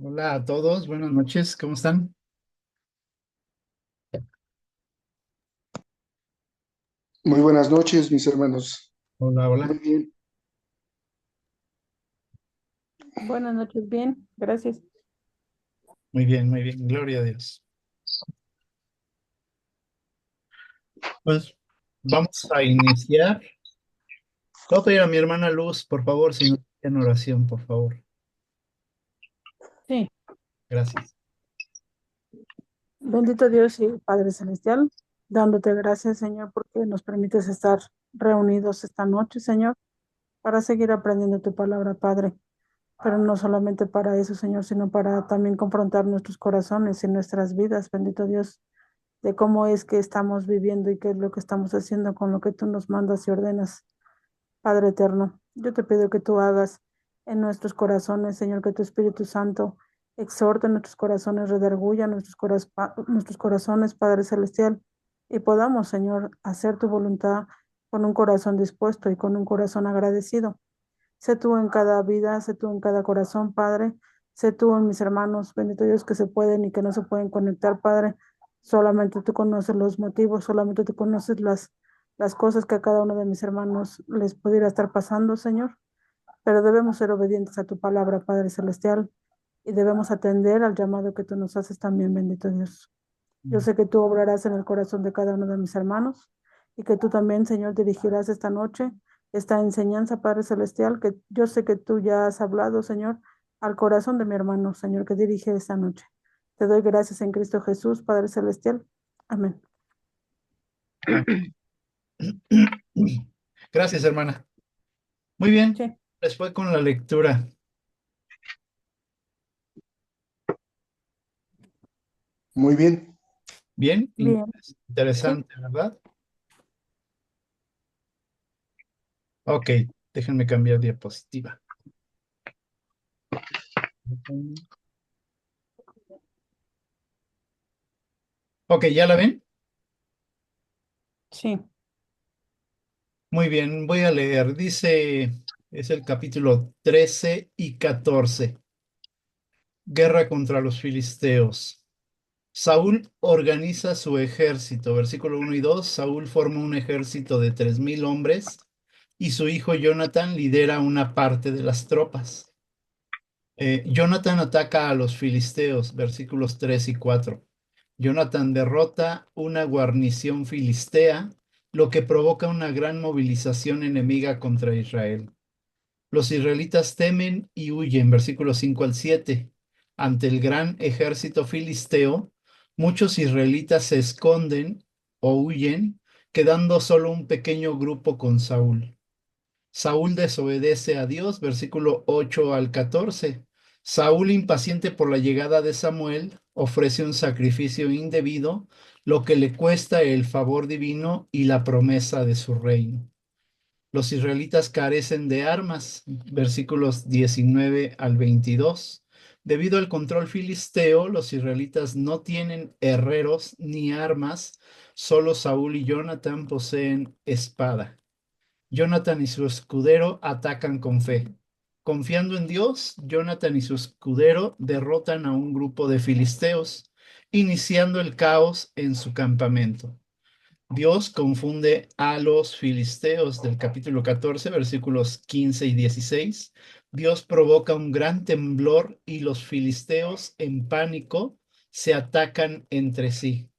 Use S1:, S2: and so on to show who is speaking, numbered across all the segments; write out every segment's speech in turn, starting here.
S1: Hola a todos, buenas noches, ¿cómo están?
S2: Muy buenas noches, mis hermanos.
S1: Hola,
S2: Muy
S1: hola.
S2: bien.
S3: Buenas noches, bien, gracias.
S1: Muy bien, gloria a Dios. Pues vamos a iniciar. Voy a pedir a mi hermana Luz, por favor, si no en oración, por favor.
S3: Sí,
S1: Gracias.
S3: bendito Dios y Padre Celestial, dándote gracias, Señor, porque nos permites estar reunidos esta noche, Señor, para seguir aprendiendo tu palabra, Padre. Pero no solamente para eso, Señor, sino para también confrontar nuestros corazones y nuestras vidas, bendito Dios, de cómo es que estamos viviendo y qué es lo que estamos haciendo con lo que tú nos mandas y ordenas. Padre eterno, yo te pido que tú hagas en nuestros corazones, Señor, que tu Espíritu Santo exhorte nuestros corazones, redarguya nuestros corazones, Padre Celestial, y podamos, Señor, hacer tu voluntad con un corazón dispuesto y con un corazón agradecido. Sé tú en cada vida, sé tú en cada corazón, Padre. Sé tú en mis hermanos, bendito Dios, que se pueden y que no se pueden conectar, Padre. Solamente tú conoces los motivos, solamente tú conoces las cosas que a cada uno de mis hermanos les pudiera estar pasando, Señor. Pero debemos ser obedientes a tu palabra, Padre Celestial, y debemos atender al llamado que tú nos haces también, bendito Dios. Yo sé que tú obrarás en el corazón de cada uno de mis hermanos y que tú también, Señor, dirigirás esta noche esta enseñanza, Padre Celestial, que yo sé que tú ya has hablado, Señor, al corazón de mi hermano, Señor, que dirige esta noche. Te doy gracias en Cristo Jesús, Padre Celestial. Amén.
S1: Ah. Gracias, hermana. Muy bien,
S3: Sí,
S1: les fue con la lectura.
S2: Muy bien.
S1: Bien,
S3: bien, sí,
S1: interesante, ¿verdad? Ok, déjenme cambiar diapositiva. Ok, ¿ya la ven?
S3: sí,
S1: Muy bien, voy a leer. Dice, es el capítulo 13 y 14. Guerra contra los filisteos. Saúl organiza su ejército. Versículo 1 y 2. Saúl forma un ejército de 3,000 hombres y su hijo Jonathan lidera una parte de las tropas. Jonathan ataca a los filisteos. Versículos 3 y 4. Jonathan derrota una guarnición filistea, lo que provoca una gran movilización enemiga contra Israel. Los israelitas temen y huyen, versículos 5 al 7. Ante el gran ejército filisteo, muchos israelitas se esconden o huyen, quedando solo un pequeño grupo con Saúl. Saúl desobedece a Dios, versículo 8 al 14. Saúl, impaciente por la llegada de Samuel, ofrece un sacrificio indebido, lo que le cuesta el favor divino y la promesa de su reino. Los israelitas carecen de armas, versículos 19 al 22. Debido al control filisteo, los israelitas no tienen herreros ni armas, solo Saúl y Jonathan poseen espada. Jonathan y su escudero atacan con fe. Confiando en Dios, Jonathan y su escudero derrotan a un grupo de filisteos, iniciando el caos en su campamento. Dios confunde a los filisteos del capítulo 14, versículos 15 y 16. Dios provoca un gran temblor y los filisteos en pánico se atacan entre sí.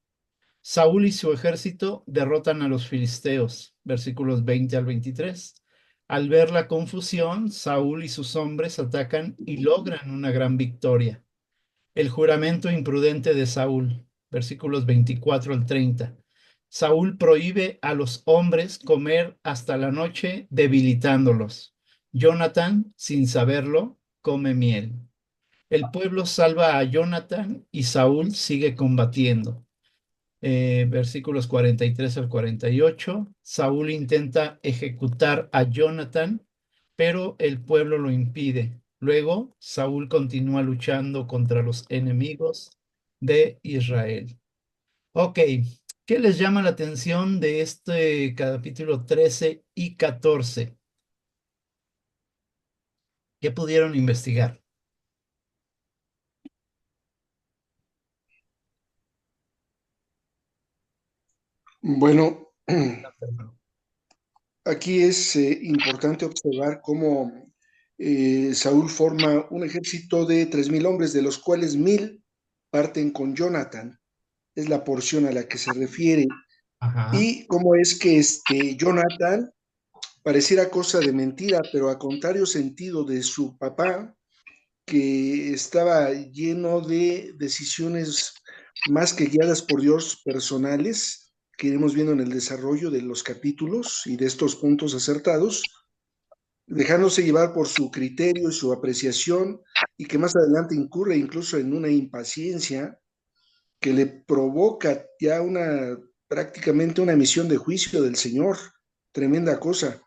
S1: Saúl y su ejército derrotan a los filisteos, versículos 20 al 23. Al ver la confusión, Saúl y sus hombres atacan y logran una gran victoria. El juramento imprudente de Saúl, versículos 24 al 30. Saúl prohíbe a los hombres comer hasta la noche, debilitándolos. Jonathan, sin saberlo, come miel. El pueblo salva a Jonathan y Saúl sigue combatiendo. Versículos 43 al 48. Saúl intenta ejecutar a Jonathan, pero el pueblo lo impide. Luego, Saúl continúa luchando contra los enemigos de Israel. Ok, ¿qué les llama la atención de este capítulo 13 y 14? ¿Qué pudieron investigar?
S2: Bueno,
S1: Hermano.
S2: aquí es importante observar cómo Saúl forma un ejército de 3,000 hombres, de los cuales 1,000 parten con Jonathan. Es la porción a la que se refiere.
S1: Ajá.
S2: Y cómo es que Jonathan pareciera cosa de mentira, pero a contrario sentido de su papá, que estaba lleno de decisiones más que guiadas por Dios personales, que iremos viendo en el desarrollo de los capítulos y de estos puntos acertados, dejándose llevar por su criterio y su apreciación, y que más adelante incurre incluso en una impaciencia que le provoca ya prácticamente una misión de juicio del Señor. Tremenda cosa.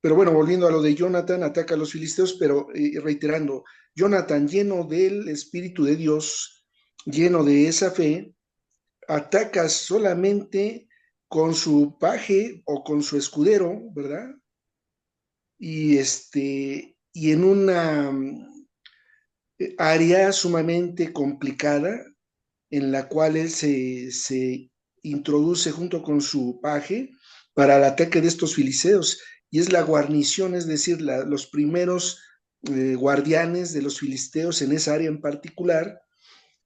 S2: Pero bueno, volviendo a lo de Jonathan, ataca a los filisteos, pero reiterando, Jonathan, lleno del Espíritu de Dios, lleno de esa fe, ataca solamente con su paje o con su escudero, ¿verdad? Y en una área sumamente complicada en la cual él se introduce junto con su paje para el ataque de estos filisteos, y es la guarnición, es decir, los primeros guardianes de los filisteos en esa área en particular,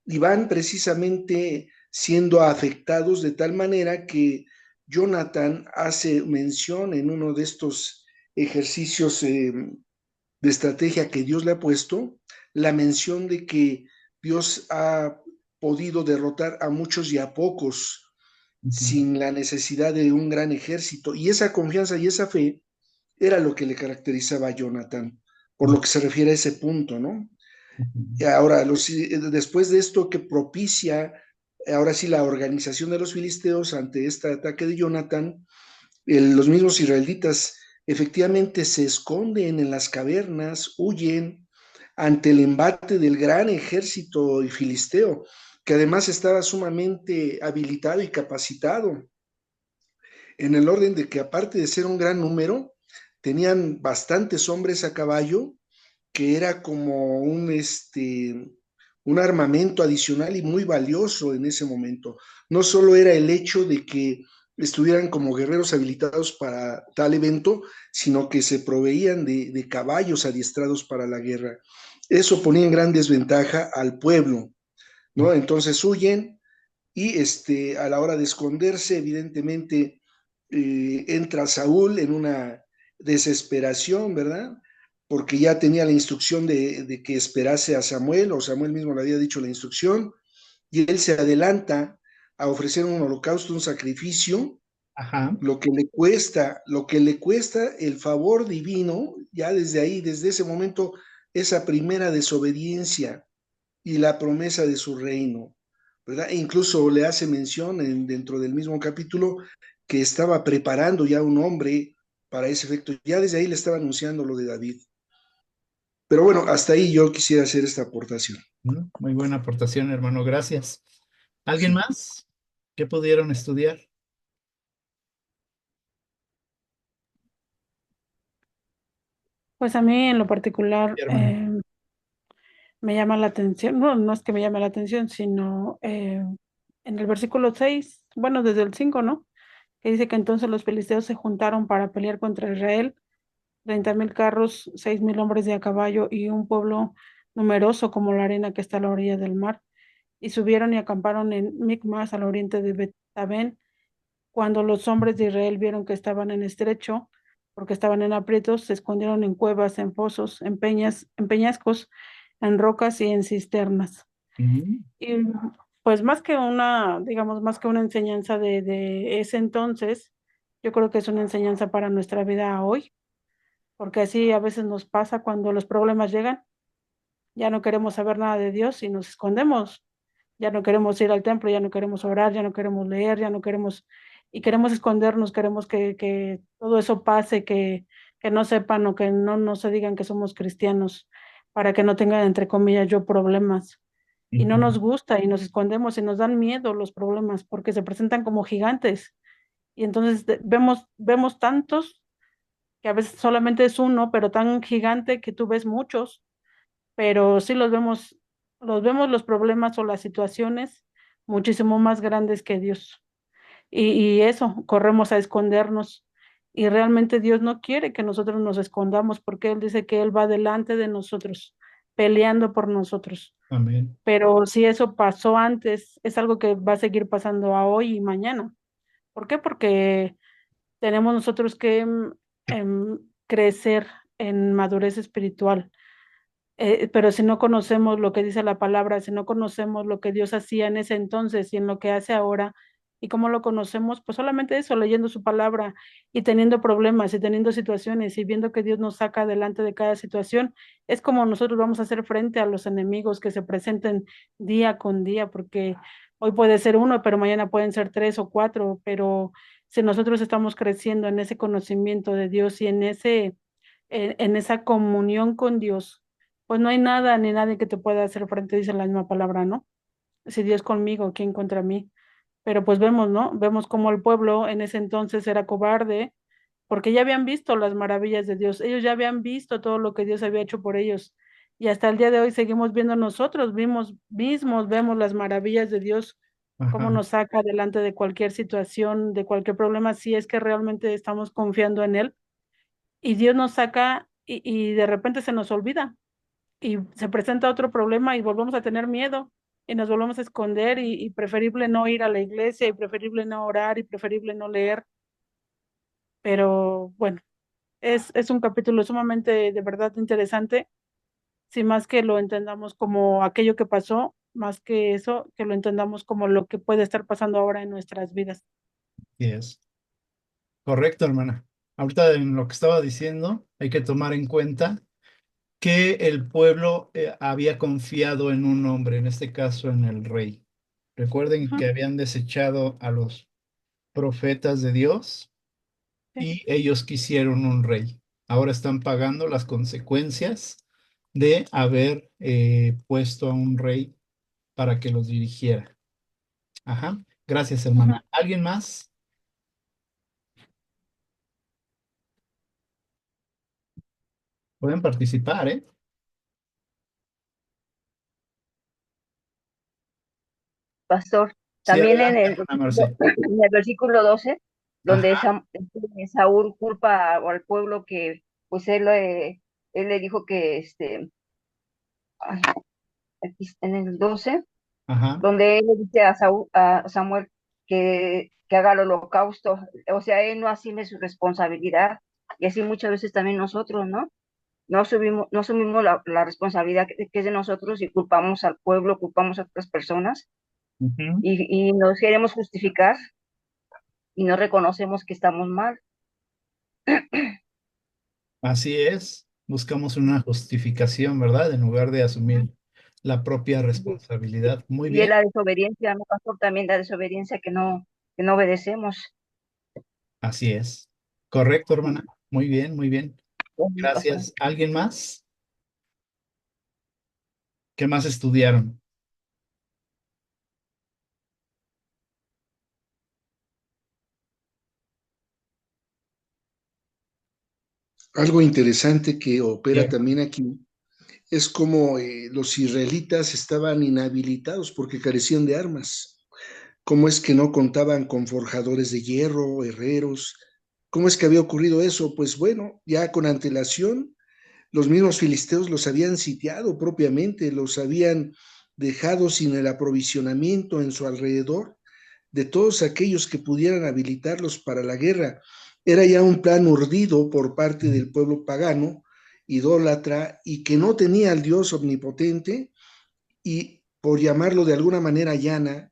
S2: y van precisamente siendo afectados de tal manera que Jonathan hace mención en uno de estos ejercicios de estrategia que Dios le ha puesto, la mención de que Dios ha podido derrotar a muchos y a pocos
S1: Ujú,
S2: sin la necesidad de un gran ejército. Y esa confianza y esa fe era lo que le caracterizaba a Jonathan, por lo que se refiere a ese punto, ¿no? Y
S1: ujú,
S2: ahora, después de esto que propicia, ahora sí, la organización de los filisteos ante este ataque de Jonathan, los mismos israelitas efectivamente se esconden en las cavernas, huyen ante el embate del gran ejército filisteo, que además estaba sumamente habilitado y capacitado, en el orden de que aparte de ser un gran número, tenían bastantes hombres a caballo, que era como un armamento adicional y muy valioso en ese momento. No solo era el hecho de que estuvieran como guerreros habilitados para tal evento, sino que se proveían de caballos adiestrados para la guerra. Eso ponía en gran desventaja al pueblo, ¿no? Entonces huyen, y a la hora de esconderse, evidentemente, entra Saúl en una desesperación, ¿verdad? Porque ya tenía la instrucción de que esperase a Samuel, o Samuel mismo le había dicho la instrucción, y él se adelanta a ofrecer un holocausto, un sacrificio,
S1: ajá.
S2: lo que le cuesta el favor divino, ya desde ahí, desde ese momento, esa primera desobediencia y la promesa de su reino, ¿verdad? E incluso le hace mención dentro del mismo capítulo que estaba preparando ya un hombre para ese efecto. Ya desde ahí le estaba anunciando lo de David. Pero bueno, hasta ahí yo quisiera hacer esta aportación.
S1: Muy buena aportación, hermano. Gracias. ¿Alguien
S2: Sí.
S1: más? ¿Qué pudieron estudiar?
S3: Pues a mí en lo
S1: Sí,
S3: particular
S1: hermano.
S3: me llama la atención, no, no es que me llame la atención, sino en el versículo 6, bueno, desde el 5, ¿no? Que dice que entonces los filisteos se juntaron para pelear contra Israel, 30,000 carros, 6,000 hombres de a caballo y un pueblo numeroso como la arena que está a la orilla del mar. Y subieron y acamparon en Micmas, al oriente de Bet-Aven. Cuando los hombres de Israel vieron que estaban en estrecho, porque estaban en aprietos, se escondieron en cuevas, en pozos, en peñascos, en rocas y en cisternas.
S1: Ujú,
S3: Y pues más que una, digamos, más que una enseñanza de ese entonces, yo creo que es una enseñanza para nuestra vida hoy, porque así a veces nos pasa cuando los problemas llegan, ya no queremos saber nada de Dios y nos escondemos, ya no queremos ir al templo, ya no queremos orar, ya no queremos leer, ya no queremos, y queremos escondernos, queremos que todo eso pase, que no sepan o que no se digan que somos cristianos, para que no tengan, entre comillas, yo problemas. Y no
S1: ujú.
S3: nos gusta y nos escondemos y nos dan miedo los problemas porque se presentan como gigantes. Y entonces vemos tantos que a veces solamente es uno, pero tan gigante que tú ves muchos, pero sí los vemos los problemas o las situaciones muchísimo más grandes que Dios. y eso, corremos a escondernos. Y realmente Dios no quiere que nosotros nos escondamos porque Él dice que Él va delante de nosotros, peleando por nosotros.
S1: Amén.
S3: Pero si eso pasó antes, es algo que va a seguir pasando a hoy y mañana. ¿Por qué? Porque tenemos nosotros que crecer en madurez espiritual. Pero si no conocemos lo que dice la palabra, si no conocemos lo que Dios hacía en ese entonces y en lo que hace ahora, y cómo lo conocemos, pues solamente eso, leyendo su palabra y teniendo problemas y teniendo situaciones y viendo que Dios nos saca adelante de cada situación, es como nosotros vamos a hacer frente a los enemigos que se presenten día con día, porque hoy puede ser uno, pero mañana pueden ser tres o cuatro, pero si nosotros estamos creciendo en ese conocimiento de Dios y en esa comunión con Dios, pues no hay nada ni nadie que te pueda hacer frente, dice la misma palabra, ¿no? Si Dios conmigo, ¿quién contra mí? Pero pues vemos, ¿no? Vemos cómo el pueblo en ese entonces era cobarde, porque ya habían visto las maravillas de Dios, ellos ya habían visto todo lo que Dios había hecho por ellos. Y hasta el día de hoy seguimos viendo nosotros, vemos las maravillas de Dios, cómo
S1: Ajá.
S3: nos saca adelante de cualquier situación, de cualquier problema, si es que realmente estamos confiando en Él. Y Dios nos saca y de repente se nos olvida y se presenta otro problema y volvemos a tener miedo y nos volvemos a esconder y preferible no ir a la iglesia y preferible no orar y preferible no leer. Pero bueno, es un capítulo sumamente de verdad interesante, si más que lo entendamos como aquello que pasó, más que eso, que lo entendamos como lo que puede estar pasando ahora en nuestras vidas.
S1: Y es correcto, hermana. Ahorita en lo que estaba diciendo, hay que tomar en cuenta que el pueblo había confiado en un hombre, en este caso en el rey. Recuerden
S3: Ujú,
S1: que habían desechado a los profetas de Dios
S3: sí,
S1: y ellos quisieron un rey. Ahora están pagando las consecuencias de haber puesto a un rey para que los dirigiera. Ajá. Gracias,
S3: ujú.
S1: hermana. ¿Alguien más? Pueden participar, ¿eh?
S4: Pastor.
S1: Sí,
S4: También
S1: adelante, hermana Marce.
S4: en el versículo 12, donde
S1: Ajá,
S4: Saúl culpa al pueblo que, pues él le dijo que, ay, aquí está en el 12,
S1: ajá.
S4: donde él le dice a Samuel que haga el holocausto, o sea, él no asume su responsabilidad, y así muchas veces también nosotros, ¿no? No asumimos la responsabilidad que es de nosotros y culpamos al pueblo, culpamos a otras personas
S1: Ujú.
S4: y nos queremos justificar y no reconocemos que estamos mal.
S1: Así es. Buscamos una justificación, ¿verdad? En lugar de asumir la propia
S4: Y,
S1: responsabilidad. Muy
S4: y es
S1: bien.
S4: la desobediencia, ¿no, pastor? También la desobediencia que no obedecemos.
S1: Así es. Correcto, hermana. Muy bien, muy bien.
S4: Bueno, pastor.
S1: Gracias. ¿Alguien más? ¿Qué más estudiaron?
S2: Algo interesante que opera
S1: Bien.
S2: también aquí es como los israelitas estaban inhabilitados porque carecían de armas. ¿Cómo es que no contaban con forjadores de hierro, herreros? ¿Cómo es que había ocurrido eso? Pues bueno, ya con antelación, los mismos filisteos los habían sitiado propiamente, los habían dejado sin el aprovisionamiento en su alrededor de todos aquellos que pudieran habilitarlos para la guerra. Era ya un plan urdido por parte del pueblo pagano, idólatra, y que no tenía al Dios omnipotente, y por llamarlo de alguna manera llana,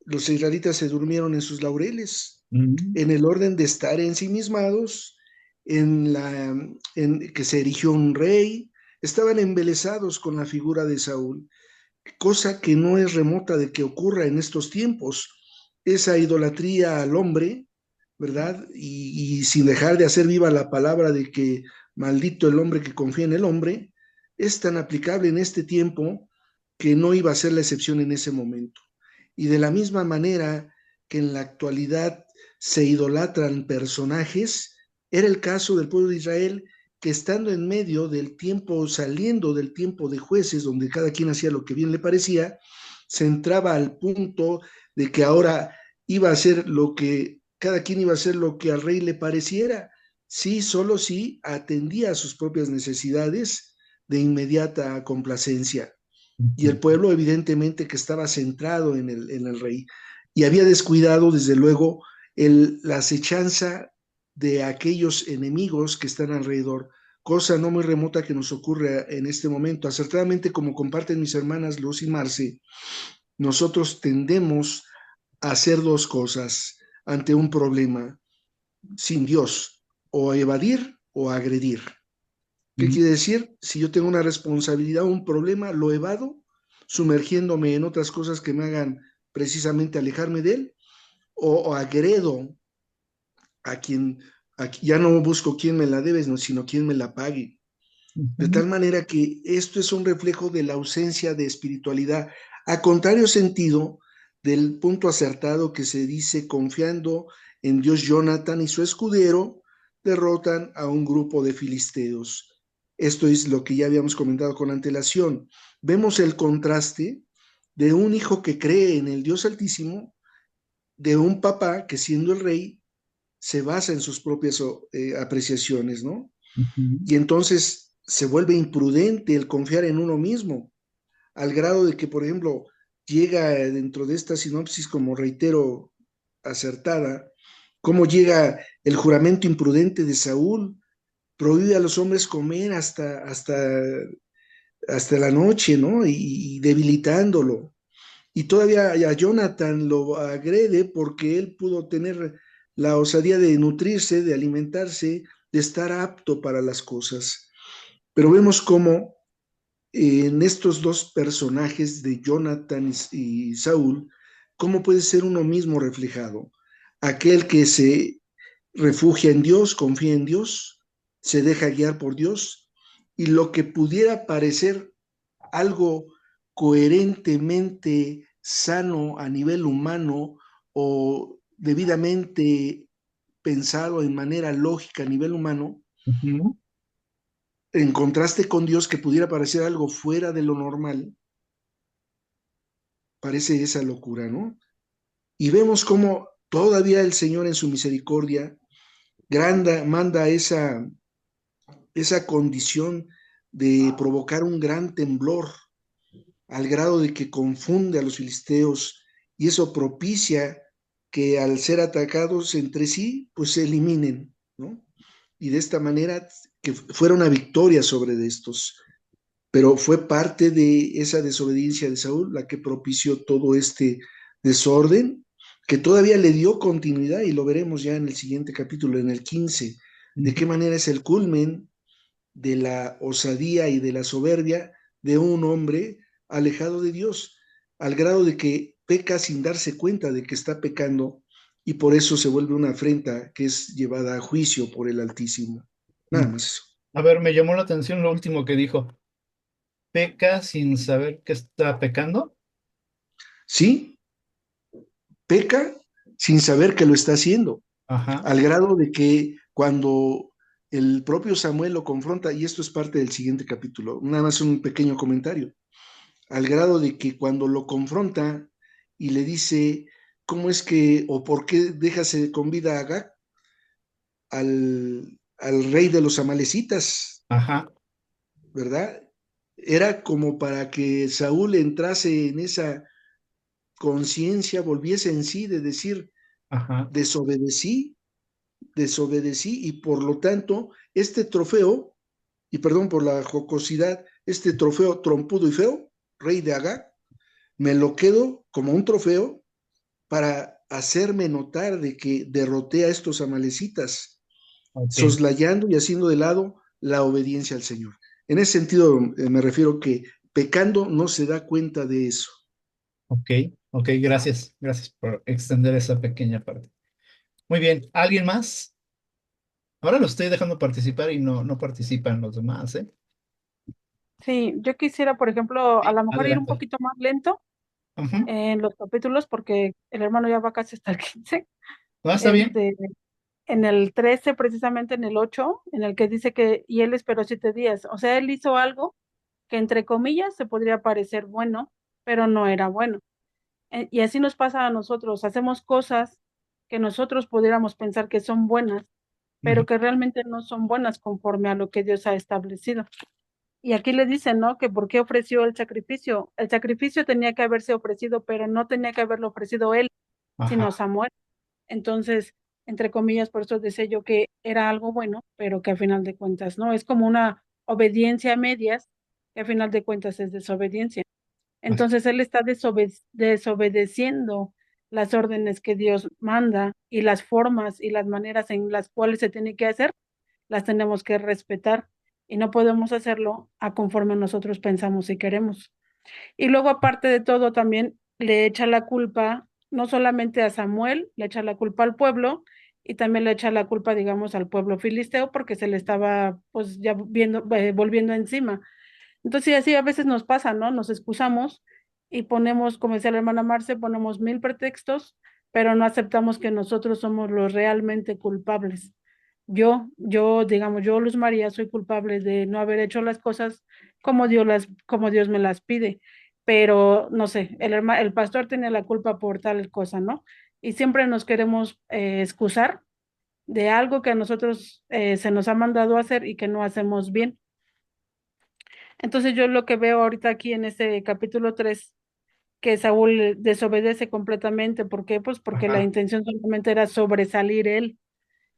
S2: los israelitas se durmieron en sus laureles,
S1: Mm,
S2: en el orden de estar ensimismados, en que se erigió un rey, estaban embelesados con la figura de Saúl, cosa que no es remota de que ocurra en estos tiempos. Esa idolatría al hombre, ¿verdad? Y sin dejar de hacer viva la palabra de que maldito el hombre que confía en el hombre, es tan aplicable en este tiempo que no iba a ser la excepción en ese momento. Y de la misma manera que en la actualidad se idolatran personajes, era el caso del pueblo de Israel que estando en medio del tiempo, saliendo del tiempo de jueces, donde cada quien hacía lo que bien le parecía, se entraba al punto de que ahora iba a hacer lo que, cada quien iba a hacer lo que al rey le pareciera. Sí, solo si atendía a sus propias necesidades de inmediata complacencia. Y el pueblo evidentemente que estaba centrado en el rey y había descuidado desde luego la acechanza de aquellos enemigos que están alrededor, cosa no muy remota que nos ocurre en este momento. Acertadamente, como comparten mis hermanas Luz y Marce, nosotros tendemos a hacer dos cosas ante un problema sin Dios, o evadir o agredir. ¿Qué quiere decir? Si yo tengo una responsabilidad o un problema, lo evado, sumergiéndome en otras cosas que me hagan precisamente alejarme de él, o agredo a quien, ya no busco quién me la debe, sino quién me la pague. De
S1: Ujú.
S2: tal manera que esto es un reflejo de la ausencia de espiritualidad, a contrario sentido del punto acertado que se dice confiando en Dios. Jonathan y su escudero derrotan a un grupo de filisteos. Esto es lo que ya habíamos comentado con antelación. Vemos el contraste de un hijo que cree en el Dios Altísimo, de un papá que siendo el rey se basa en sus propias apreciaciones, ¿no?
S1: Ujú.
S2: Y entonces se vuelve imprudente el confiar en uno mismo, al grado de que, por ejemplo, llega dentro de esta sinopsis, como reitero, acertada, cómo llega el juramento imprudente de Saúl, prohíbe a los hombres comer hasta la noche, ¿no? Y debilitándolo. Y todavía a Jonathan lo agrede porque él pudo tener la osadía de nutrirse, de alimentarse, de estar apto para las cosas. Pero vemos cómo en estos dos personajes de Jonathan y Saúl, cómo puede ser uno mismo reflejado. Aquel que se refugia en Dios, confía en Dios, se deja guiar por Dios, y lo que pudiera parecer algo coherentemente sano a nivel humano o debidamente pensado en manera lógica a nivel humano,
S1: Ujú.
S2: en contraste con Dios que pudiera parecer algo fuera de lo normal, parece esa locura, ¿no? Y vemos cómo todavía el Señor en su misericordia manda esa condición de provocar un gran temblor al grado de que confunde a los filisteos y eso propicia que al ser atacados entre sí, pues se eliminen, ¿no? Y de esta manera que fuera una victoria sobre de estos. Pero fue parte de esa desobediencia de Saúl la que propició todo este desorden, que todavía le dio continuidad y lo veremos ya en el siguiente capítulo, en el 15, de qué
S1: Ujú.
S2: manera es el culmen de la osadía y de la soberbia de un hombre alejado de Dios, al grado de que peca sin darse cuenta de que está pecando y por eso se vuelve una afrenta que es llevada a juicio por el Altísimo. Nada más eso.
S1: A ver, me llamó la atención lo último que dijo. Peca sin saber que está pecando.
S2: Sí, peca sin saber que lo está haciendo,
S1: Ajá,
S2: al grado de que cuando el propio Samuel lo confronta, y esto es parte del siguiente capítulo, nada más un pequeño comentario, al grado de que cuando lo confronta y le dice, ¿cómo es que o por qué dejas con vida a Agag, al rey de los amalecitas,
S1: ajá,
S2: ¿verdad? Era como para que Saúl entrase en esa conciencia, volviese en sí de decir,
S1: ajá.
S2: desobedecí, desobedecí y por lo tanto este trofeo, y perdón por la jocosidad, este trofeo trompudo y feo, rey de Agag, me lo quedo como un trofeo para hacerme notar de que derroté a estos amalecitas,
S1: Ok,
S2: soslayando y haciendo de lado la obediencia al Señor. En ese sentido, me refiero que pecando no se da cuenta de eso.
S1: ok, ok, gracias. Gracias por extender esa pequeña parte. Muy bien, ¿alguien más? Ahora lo estoy dejando participar y no participan los demás, ¿eh?
S3: Sí, yo quisiera, por ejemplo, a
S1: Sí,
S3: lo mejor ir un
S1: adelante.
S3: poquito más lento
S1: Ujú.
S3: en los capítulos porque el hermano ya va casi hasta el 15.
S1: ¿No está bien?
S3: Este, en el 13 precisamente en el 8 en el que dice que, y él esperó 7 días. O sea, él hizo algo que entre comillas se podría parecer bueno, pero no era bueno. Y así nos pasa a nosotros, hacemos cosas que nosotros pudiéramos pensar que son buenas, pero
S1: Ujú.
S3: que realmente no son buenas conforme a lo que Dios ha establecido. Y aquí le dicen, ¿no? Que por qué ofreció el sacrificio. El sacrificio tenía que haberse ofrecido, pero no tenía que haberlo ofrecido él, sino
S1: Ajá,
S3: Samuel. Entonces, entre comillas, por eso decía yo que era algo bueno, pero que a final de cuentas no. Es como una obediencia a medias, que a final de cuentas es desobediencia.
S1: así,
S3: Entonces, él está desobedeciendo las órdenes que Dios manda y las formas y las maneras en las cuales se tiene que hacer, las tenemos que respetar y no podemos hacerlo a conforme nosotros pensamos y queremos. Y luego, aparte de todo, también le echa la culpa, no solamente a Samuel, le echa la culpa al pueblo y también le echa la culpa, digamos, al pueblo filisteo porque se le estaba, pues, ya volviendo encima. Entonces, sí, así a veces nos pasa, ¿no? Nos excusamos y ponemos, como decía la hermana Marce, ponemos mil pretextos, pero no aceptamos que nosotros somos los realmente culpables. Digamos, yo, Luz María, soy culpable de no haber hecho las cosas como Dios me las pide, pero no sé, el pastor tiene la culpa por tal cosa, ¿no? Y siempre nos queremos excusar de algo que a nosotros se nos ha mandado hacer y que no hacemos bien. Entonces yo lo que veo ahorita aquí en este capítulo 3 que Saúl desobedece completamente. ¿Por qué? Pues porque la
S1: ajá,
S3: intención solamente era sobresalir él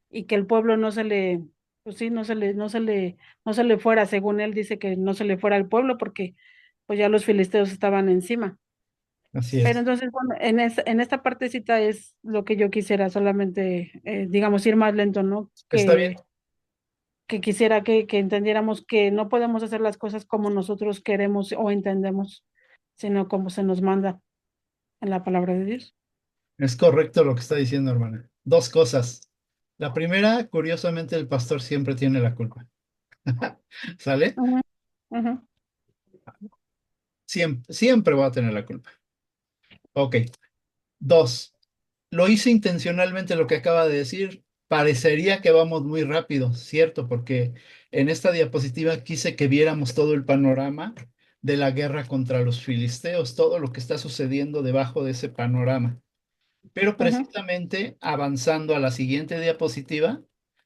S3: y que el pueblo no se le, pues sí, no se le fuera, según él dice que no se le fuera al pueblo porque pues ya los filisteos estaban encima.
S1: así
S3: Pero
S1: es.
S3: entonces, bueno, en esta partecita es lo que yo quisiera solamente, digamos, ir más lento, ¿no?
S1: Está bien.
S3: Que quisiera que entendiéramos que no podemos hacer las cosas como nosotros queremos o entendemos, sino como se nos manda en la palabra de Dios.
S1: Es correcto lo que está diciendo, hermana. Dos cosas. La primera, curiosamente, el pastor siempre tiene la culpa. ¿Sale?
S3: Ujú, ujú,
S1: Siempre, siempre va a tener la culpa. Ok. Dos, lo hice intencionalmente lo que acaba de decir. Parecería que vamos muy rápido, ¿cierto? Porque en esta diapositiva quise que viéramos todo el panorama de la guerra contra los filisteos, todo lo que está sucediendo debajo de ese panorama. Pero
S3: ujú.
S1: precisamente avanzando a la siguiente diapositiva,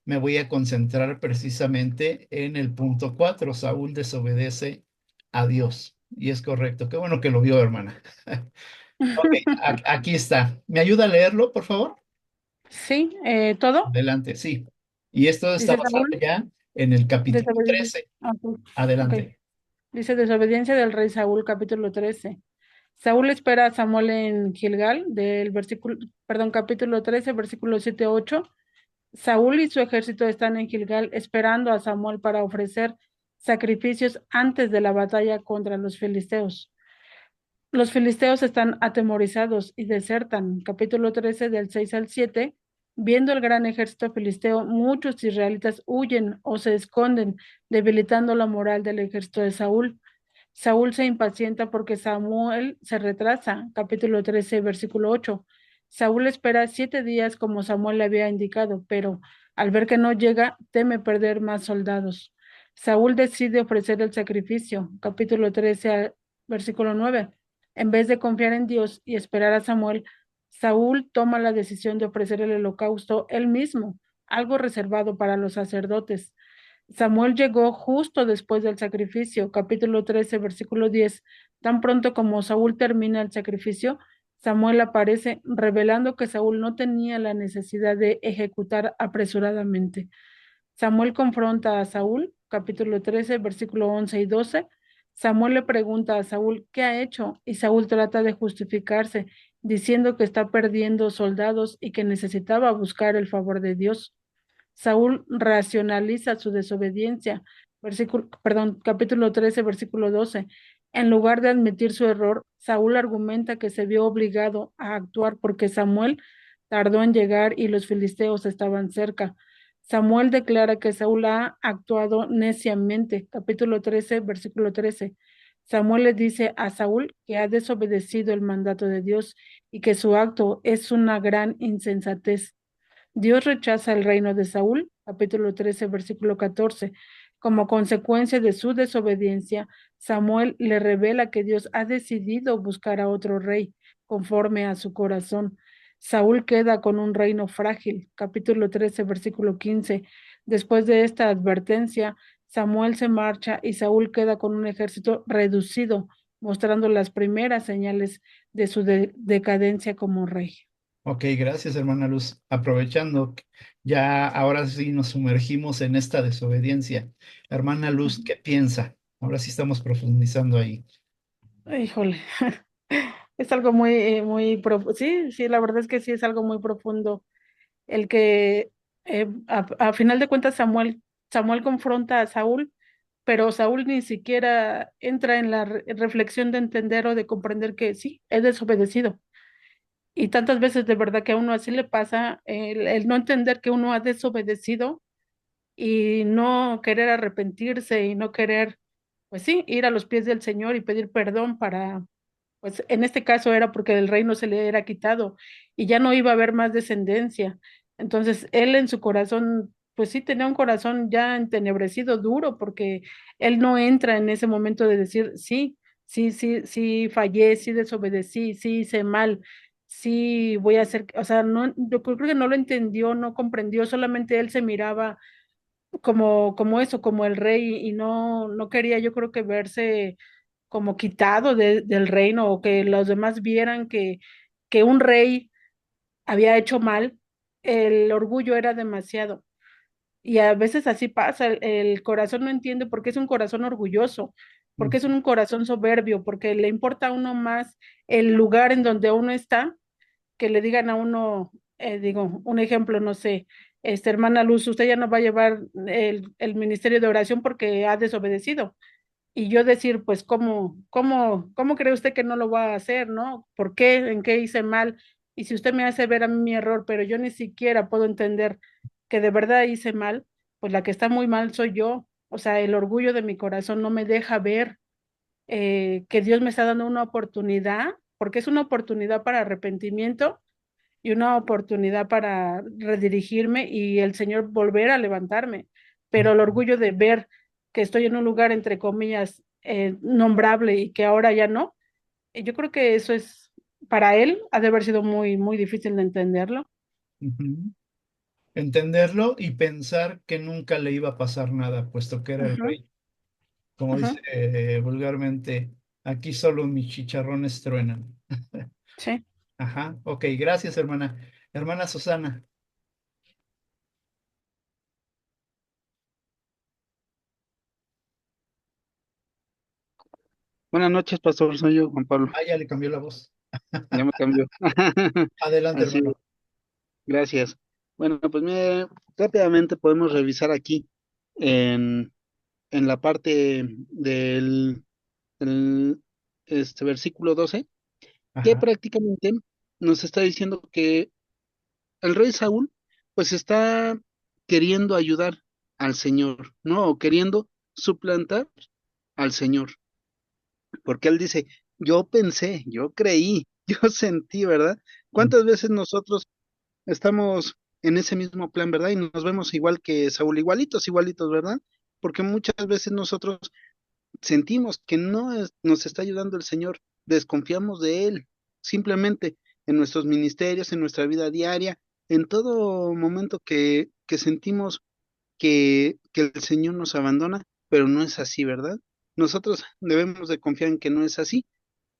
S1: me voy a concentrar precisamente en el punto 4. Saúl desobedece a Dios. Y es correcto. Qué bueno que lo vio, hermana. Ok, aquí está. ¿Me ayuda a leerlo, por favor?
S3: Sí, todo,
S1: Adelante, sí. Y esto está
S3: dice
S1: basado
S3: Saúl,
S1: ya en el capítulo
S3: desobediencia.
S1: 13.
S3: Ok, ok.
S1: Adelante.
S3: Dice desobediencia del rey Saúl, capítulo 13. Saúl espera a Samuel en Gilgal, capítulo 13, versículo 7 a 8. Saúl y su ejército están en Gilgal esperando a Samuel para ofrecer sacrificios antes de la batalla contra los filisteos. Los filisteos están atemorizados y desertan. Capítulo 13 del 6 al 7. Viendo el gran ejército filisteo, muchos israelitas huyen o se esconden, debilitando la moral del ejército de Saúl. Saúl se impacienta porque Samuel se retrasa. Capítulo 13, versículo 8. Saúl espera 7 días como Samuel le había indicado, pero al ver que no llega, teme perder más soldados. Saúl decide ofrecer el sacrificio. Capítulo 13, versículo 9. En vez de confiar en Dios y esperar a Samuel, Saúl toma la decisión de ofrecer el holocausto él mismo, algo reservado para los sacerdotes. Samuel llegó justo después del sacrificio, capítulo 13, versículo 10. Tan pronto como Saúl termina el sacrificio, Samuel aparece revelando que Saúl no tenía la necesidad de ejecutar apresuradamente. Samuel confronta a Saúl, capítulo 13, versículo 11 y 12. Samuel le pregunta a Saúl qué ha hecho y Saúl trata de justificarse, diciendo que está perdiendo soldados y que necesitaba buscar el favor de Dios. Saúl racionaliza su desobediencia. Capítulo 13, versículo 12. En lugar de admitir su error, Saúl argumenta que se vio obligado a actuar porque Samuel tardó en llegar y los filisteos estaban cerca. Samuel declara que Saúl ha actuado neciamente. Capítulo 13, versículo 13. Samuel le dice a Saúl que ha desobedecido el mandato de Dios y que su acto es una gran insensatez. Dios rechaza el reino de Saúl, capítulo 13, versículo 14. Como consecuencia de su desobediencia, Samuel le revela que Dios ha decidido buscar a otro rey conforme a su corazón. Saúl queda con un reino frágil. Capítulo 13, versículo 15. Después de esta advertencia, Samuel se marcha y Saúl queda con un ejército reducido, mostrando las primeras señales de su decadencia como rey.
S1: Ok, gracias, hermana Luz. Aprovechando, ya ahora sí nos sumergimos en esta desobediencia. Hermana Luz, ¿qué piensa? Ahora sí estamos profundizando ahí.
S3: Híjole, es algo muy profundo. Sí, sí, la verdad es que sí es algo muy profundo. El que a final de cuentas Samuel confronta a Saúl, pero Saúl ni siquiera entra en la reflexión de entender o de comprender que sí, he desobedecido. Y tantas veces de verdad que a uno así le pasa, el no entender que uno ha desobedecido y no querer arrepentirse y no querer, pues sí, ir a los pies del Señor y pedir perdón para, pues en este caso era porque el reino se le era quitado y ya no iba a haber más descendencia. Entonces él en su corazón, pues sí tenía un corazón ya entenebrecido, duro, porque él no entra en ese momento de decir, sí, sí fallé, sí desobedecí, sí hice mal, sí voy a hacer, o sea, no, yo creo que no lo entendió, no comprendió, solamente él se miraba como eso, como el rey, y no quería, yo creo que verse como quitado del reino o que los demás vieran que un rey había hecho mal, el orgullo era demasiado. Y a veces así pasa, el corazón no entiende por qué es un corazón orgulloso, porque es un corazón soberbio, porque le importa a uno más el lugar en donde uno está que le digan a uno, digo, un ejemplo, no sé, hermana Luz, usted ya no va a llevar el ministerio de oración porque ha desobedecido. Y yo decir, pues, ¿cómo cree usted que no lo va a hacer, no? ¿Por qué? ¿En qué hice mal? Y si usted me hace ver a mí mi error, pero yo ni siquiera puedo entender que de verdad hice mal, pues la que está muy mal soy yo. O sea, el orgullo de mi corazón no me deja ver que Dios me está dando una oportunidad, porque es una oportunidad para arrepentimiento y una oportunidad para redirigirme y el Señor volver a levantarme. Pero el orgullo de ver que estoy en un lugar, entre comillas, nombrable y que ahora ya no, yo creo que eso es, para él, ha de haber sido muy difícil de entenderlo.
S1: Ujú. Entenderlo y pensar que nunca le iba a pasar nada, puesto que era el
S3: Ujú,
S1: rey. Como dice
S3: ujú,
S1: vulgarmente, aquí solo mis chicharrones truenan.
S3: sí.
S1: Ajá, ok, gracias, hermana. Hermana Susana.
S5: Buenas noches, pastor. Soy yo, Juan Pablo.
S1: Ah, ya le cambió la voz.
S5: Ya me cambió.
S1: Adelante,
S5: Así,
S1: hermano.
S5: gracias. Bueno, pues mire, rápidamente podemos revisar aquí en, en la parte del versículo 12, que
S1: Ajá.
S5: prácticamente nos está diciendo que el rey Saúl, pues está queriendo ayudar al Señor, ¿no? O queriendo suplantar al Señor. Porque él dice, yo pensé, yo creí, yo sentí, ¿verdad? ¿Cuántas veces nosotros estamos en ese mismo plan, ¿verdad? Y nos vemos igual que Saúl, igualitos, igualitos, ¿verdad? Porque muchas veces nosotros sentimos que no nos está ayudando el Señor, desconfiamos de Él, simplemente en nuestros ministerios, en nuestra vida diaria, en todo momento que sentimos que el Señor nos abandona, pero no es así, ¿verdad? Nosotros debemos de confiar en que no es así,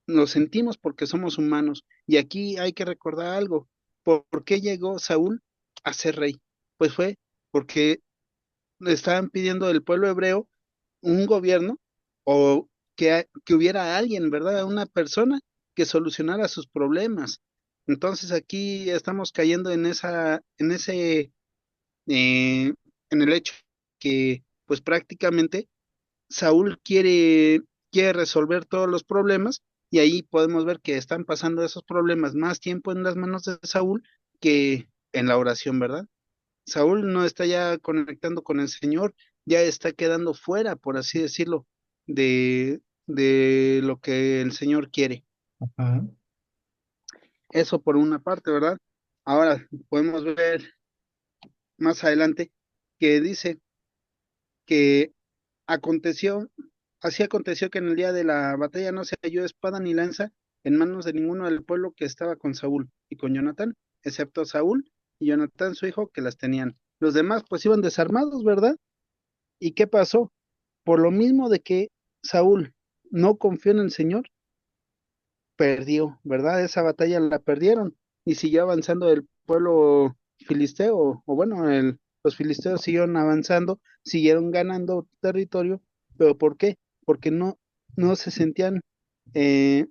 S5: lo sentimos porque somos humanos. Y aquí hay que recordar algo. ¿Por qué llegó Saúl a ser rey? Pues fue porque le estaban pidiendo del pueblo hebreo un gobierno o que hubiera alguien, ¿verdad? Una persona que solucionara sus problemas. Entonces aquí estamos cayendo eh, en el hecho que pues prácticamente Saúl quiere resolver todos los problemas y ahí podemos ver que están pasando esos problemas más tiempo en las manos de Saúl que en la oración, ¿verdad? Saúl no está ya conectando con el Señor, ya está quedando fuera, por así decirlo, de lo que el Señor quiere.
S1: Ajá.
S5: Eso por una parte, ¿verdad? Ahora podemos ver más adelante que dice que aconteció así aconteció que en el día de la batalla no se halló espada ni lanza en manos de ninguno del pueblo que estaba con Saúl y con Jonatán, excepto Saúl y Jonatán su hijo que las tenían. Los demás pues iban desarmados, ¿verdad? ¿Y qué pasó? Por lo mismo de que Saúl no confió en el Señor, perdió, ¿verdad? Esa batalla la perdieron y siguió avanzando el pueblo filisteo, o bueno, los filisteos siguieron avanzando, siguieron ganando territorio, pero ¿por qué? Porque no se sentían, eh,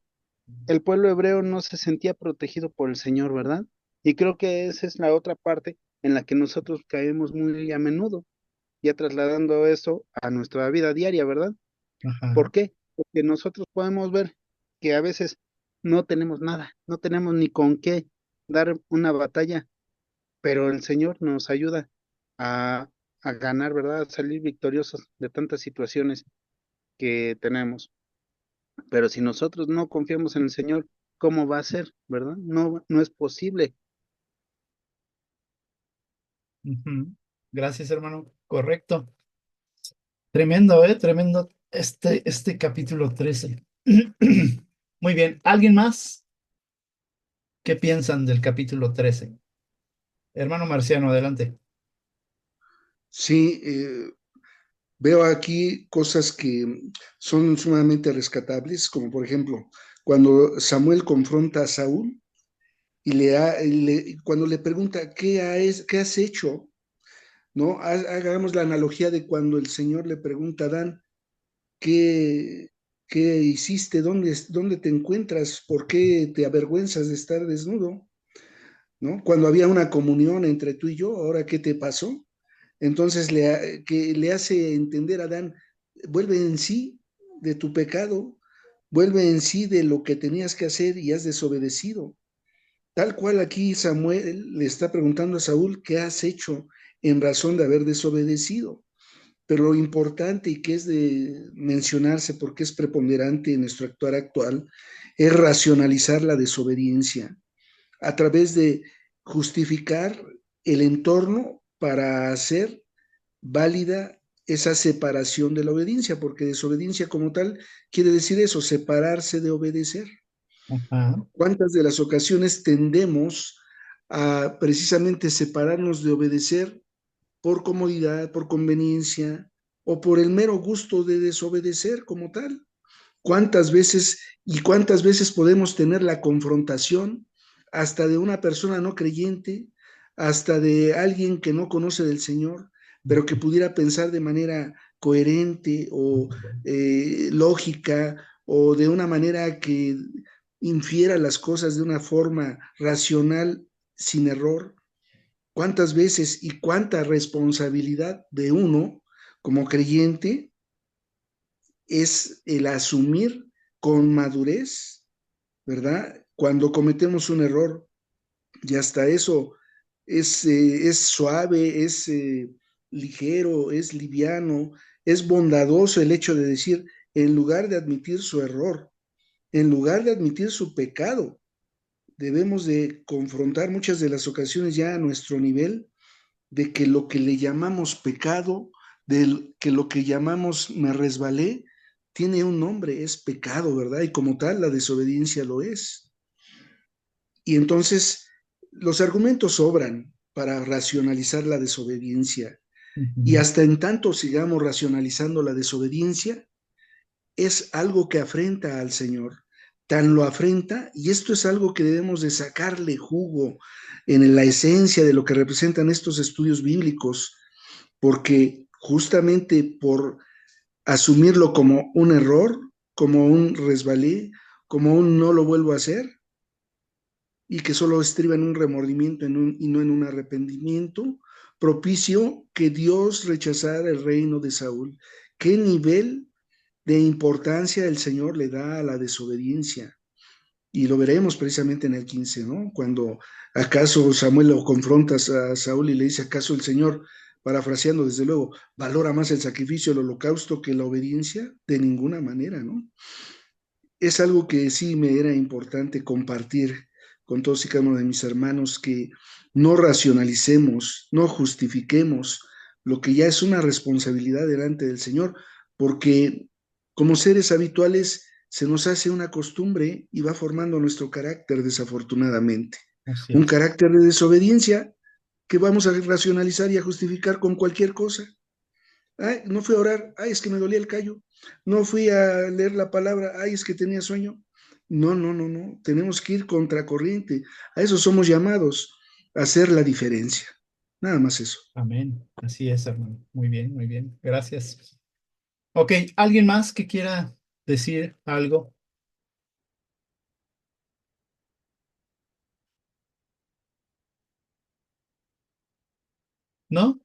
S5: el pueblo hebreo no se sentía protegido por el Señor, ¿verdad? Y creo que esa es la otra parte en la que nosotros caemos muy a menudo, ya trasladando eso a nuestra vida diaria, ¿verdad?
S1: Ajá.
S5: ¿Por qué? Porque nosotros podemos ver que a veces no tenemos nada, no tenemos ni con qué dar una batalla, pero el Señor nos ayuda a, a ganar, ¿verdad? A salir victoriosos de tantas situaciones que tenemos. Pero si nosotros no confiamos en el Señor, ¿cómo va a ser, verdad? No es posible.
S1: Ujú. Gracias, hermano. Correcto. Tremendo, ¿eh? Tremendo este capítulo 13. Muy bien. ¿Alguien más? ¿Qué piensan del capítulo 13? Hermano Marciano, adelante.
S2: Sí, veo aquí cosas que son sumamente rescatables, como por ejemplo, cuando Samuel confronta a Saúl cuando le pregunta, ¿qué has hecho? ¿No? Hagamos la analogía de cuando el Señor le pregunta a Adán, ¿qué, qué hiciste? ¿Dónde te encuentras? ¿Por qué te avergüenzas de estar desnudo? ¿No? Cuando había una comunión entre tú y yo, ¿ahora qué te pasó? Entonces que le hace entender a Adán, vuelve en sí de tu pecado, vuelve en sí de lo que tenías que hacer y has desobedecido. Tal cual aquí Samuel le está preguntando a Saúl, ¿qué has hecho en razón de haber desobedecido? Pero lo importante y que es de mencionarse porque es preponderante en nuestro actuar actual, es racionalizar la desobediencia a través de justificar el entorno para hacer válida esa separación de la obediencia, porque desobediencia como tal quiere decir eso, separarse de obedecer.
S1: Ajá.
S2: ¿Cuántas de las ocasiones tendemos a precisamente separarnos de obedecer por comodidad, por conveniencia o por el mero gusto de desobedecer como tal? ¿Cuántas veces podemos tener la confrontación hasta de una persona no creyente, hasta de alguien que no conoce del Señor, pero que pudiera pensar de manera coherente o lógica o de una manera que infiera las cosas de una forma racional, sin error? ¿Cuántas veces y cuánta responsabilidad de uno como creyente es el asumir con madurez, ¿verdad? Cuando cometemos un error y hasta eso es suave, es ligero, es liviano, es bondadoso el hecho de decir, en lugar de admitir su error, en lugar de admitir su pecado, debemos de confrontar muchas de las ocasiones ya a nuestro nivel de que lo que le llamamos pecado, de que lo que llamamos me resbalé, tiene un nombre, es pecado, ¿verdad? Y como tal, la desobediencia lo es. Y entonces, los argumentos sobran para racionalizar la desobediencia. Y
S1: Ujú.
S2: hasta en tanto sigamos racionalizando la desobediencia, es algo que afrenta al Señor. Tan lo afrenta, y esto es algo que debemos de sacarle jugo en la esencia de lo que representan estos estudios bíblicos, porque justamente por asumirlo como un error, como un resbalé, como un no lo vuelvo a hacer, y que solo estriba en un remordimiento y no en un arrepentimiento, propicio que Dios rechazara el reino de Saúl. ¿Qué nivel de importancia el Señor le da a la desobediencia? Y lo veremos precisamente en el 15, ¿no? Cuando acaso Samuel lo confronta a Saúl y le dice, ¿acaso el Señor, parafraseando desde luego, valora más el sacrificio, el holocausto que la obediencia? De ninguna manera, ¿no? Es algo que sí me era importante compartir con todos y cada uno de mis hermanos, que no racionalicemos, no justifiquemos lo que ya es una responsabilidad delante del Señor, porque Como seres habituales se nos hace una costumbre y va formando nuestro carácter desafortunadamente.
S1: Así
S2: Un
S1: es.
S2: carácter de desobediencia que vamos a racionalizar y a justificar con cualquier cosa. Ay, no fui a orar, ay, es que me dolía el callo. No fui a leer la palabra, ay, es que tenía sueño. No, no, no, no. Tenemos que ir contracorriente. A eso somos llamados, a hacer la diferencia. Nada más eso.
S1: Amén. Así es, hermano. Muy bien, muy bien. Gracias. Ok, ¿alguien más que quiera decir algo? ¿No?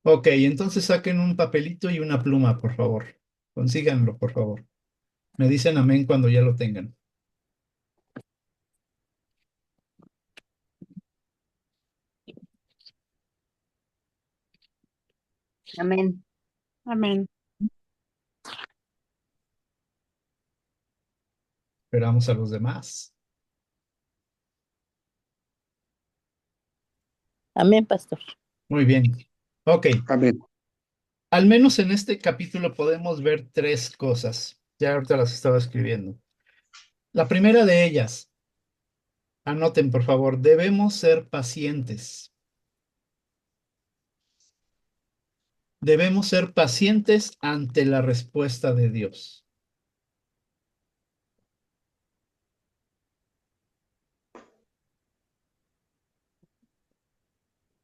S1: Ok, entonces saquen un papelito y una pluma, por favor. Consíganlo, por favor. Me dicen amén cuando ya lo tengan.
S4: Amén.
S3: Amén.
S1: Esperamos a los demás.
S6: Amén, pastor.
S1: Muy bien. Ok,
S2: Amén.
S1: al menos en este capítulo podemos ver tres cosas. Ya ahorita las estaba escribiendo. La primera de ellas, anoten por favor, debemos ser pacientes. Debemos ser pacientes ante la respuesta de Dios.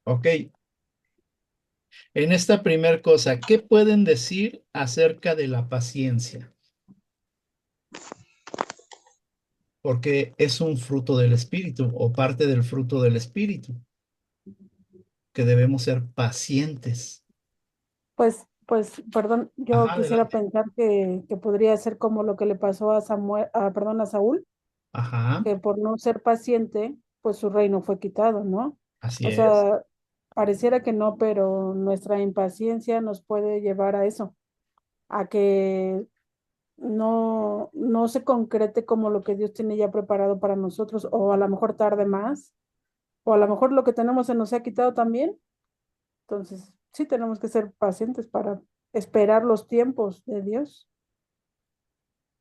S1: Ok, en esta primera cosa, ¿qué pueden decir acerca de la paciencia? Porque es un fruto del Espíritu o parte del fruto del Espíritu, que debemos ser pacientes.
S3: Perdón, yo
S1: Ajá,
S3: quisiera
S1: adelante.
S3: pensar que podría ser como lo que le pasó a Samuel, perdón, a Saúl,
S1: Ajá,
S3: que por no ser paciente, pues su reino fue quitado, ¿no?
S1: así
S3: O
S1: es.
S3: sea, pareciera que no, pero nuestra impaciencia nos puede llevar a eso, a que no se concrete como lo que Dios tiene ya preparado para nosotros, o a lo mejor tarde más, o a lo mejor lo que tenemos se nos ha quitado también. Entonces, sí tenemos que ser pacientes para esperar los tiempos de Dios.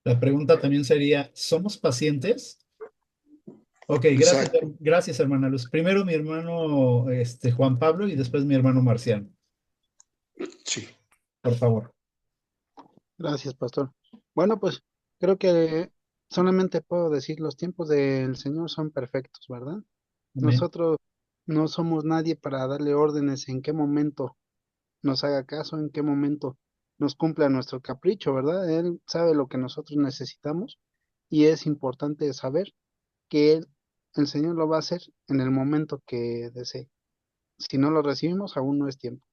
S1: La pregunta también sería, ¿somos pacientes? Ok, gracias,
S2: Exacto.
S1: gracias, hermana Luz. Primero mi hermano Juan Pablo y después mi hermano Marciano,
S2: Sí.
S1: por favor.
S5: Gracias, pastor. Bueno, pues creo que solamente puedo decir los tiempos del Señor son perfectos, ¿verdad?
S1: Amén.
S5: Nosotros no somos nadie para darle órdenes en qué momento nos haga caso, en qué momento nos cumpla nuestro capricho, ¿verdad? Él sabe lo que nosotros necesitamos y es importante saber que el Señor lo va a hacer en el momento que desee. Si no lo recibimos, aún no es tiempo,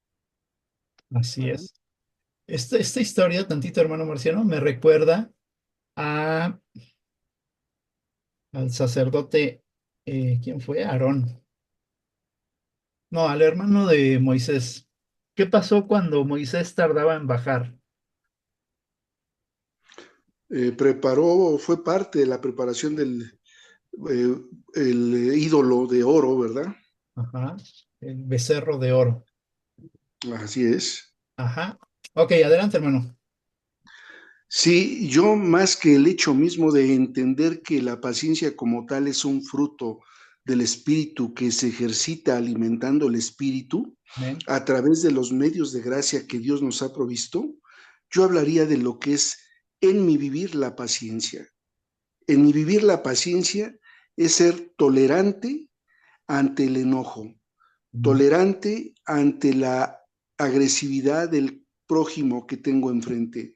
S1: Así
S5: ¿verdad?
S1: es. Esta historia, tantito hermano Marciano, me recuerda a, al sacerdote, ¿quién fue? Aarón. No, al hermano de Moisés. ¿Qué pasó cuando Moisés tardaba en bajar?
S2: Preparó, fue parte de la preparación del el ídolo de oro, ¿verdad?
S1: Ajá, el becerro de oro.
S2: Así es.
S1: Ajá. Ok, adelante, hermano.
S2: Sí, yo más que el hecho mismo de entender que la paciencia como tal es un fruto del espíritu que se ejercita alimentando el espíritu
S1: Amén.
S2: a través de los medios de gracia que Dios nos ha provisto, yo hablaría de lo que es en mi vivir la paciencia. En mi vivir la paciencia es ser tolerante ante el enojo,
S1: Amén.
S2: tolerante ante la agresividad del prójimo que tengo enfrente,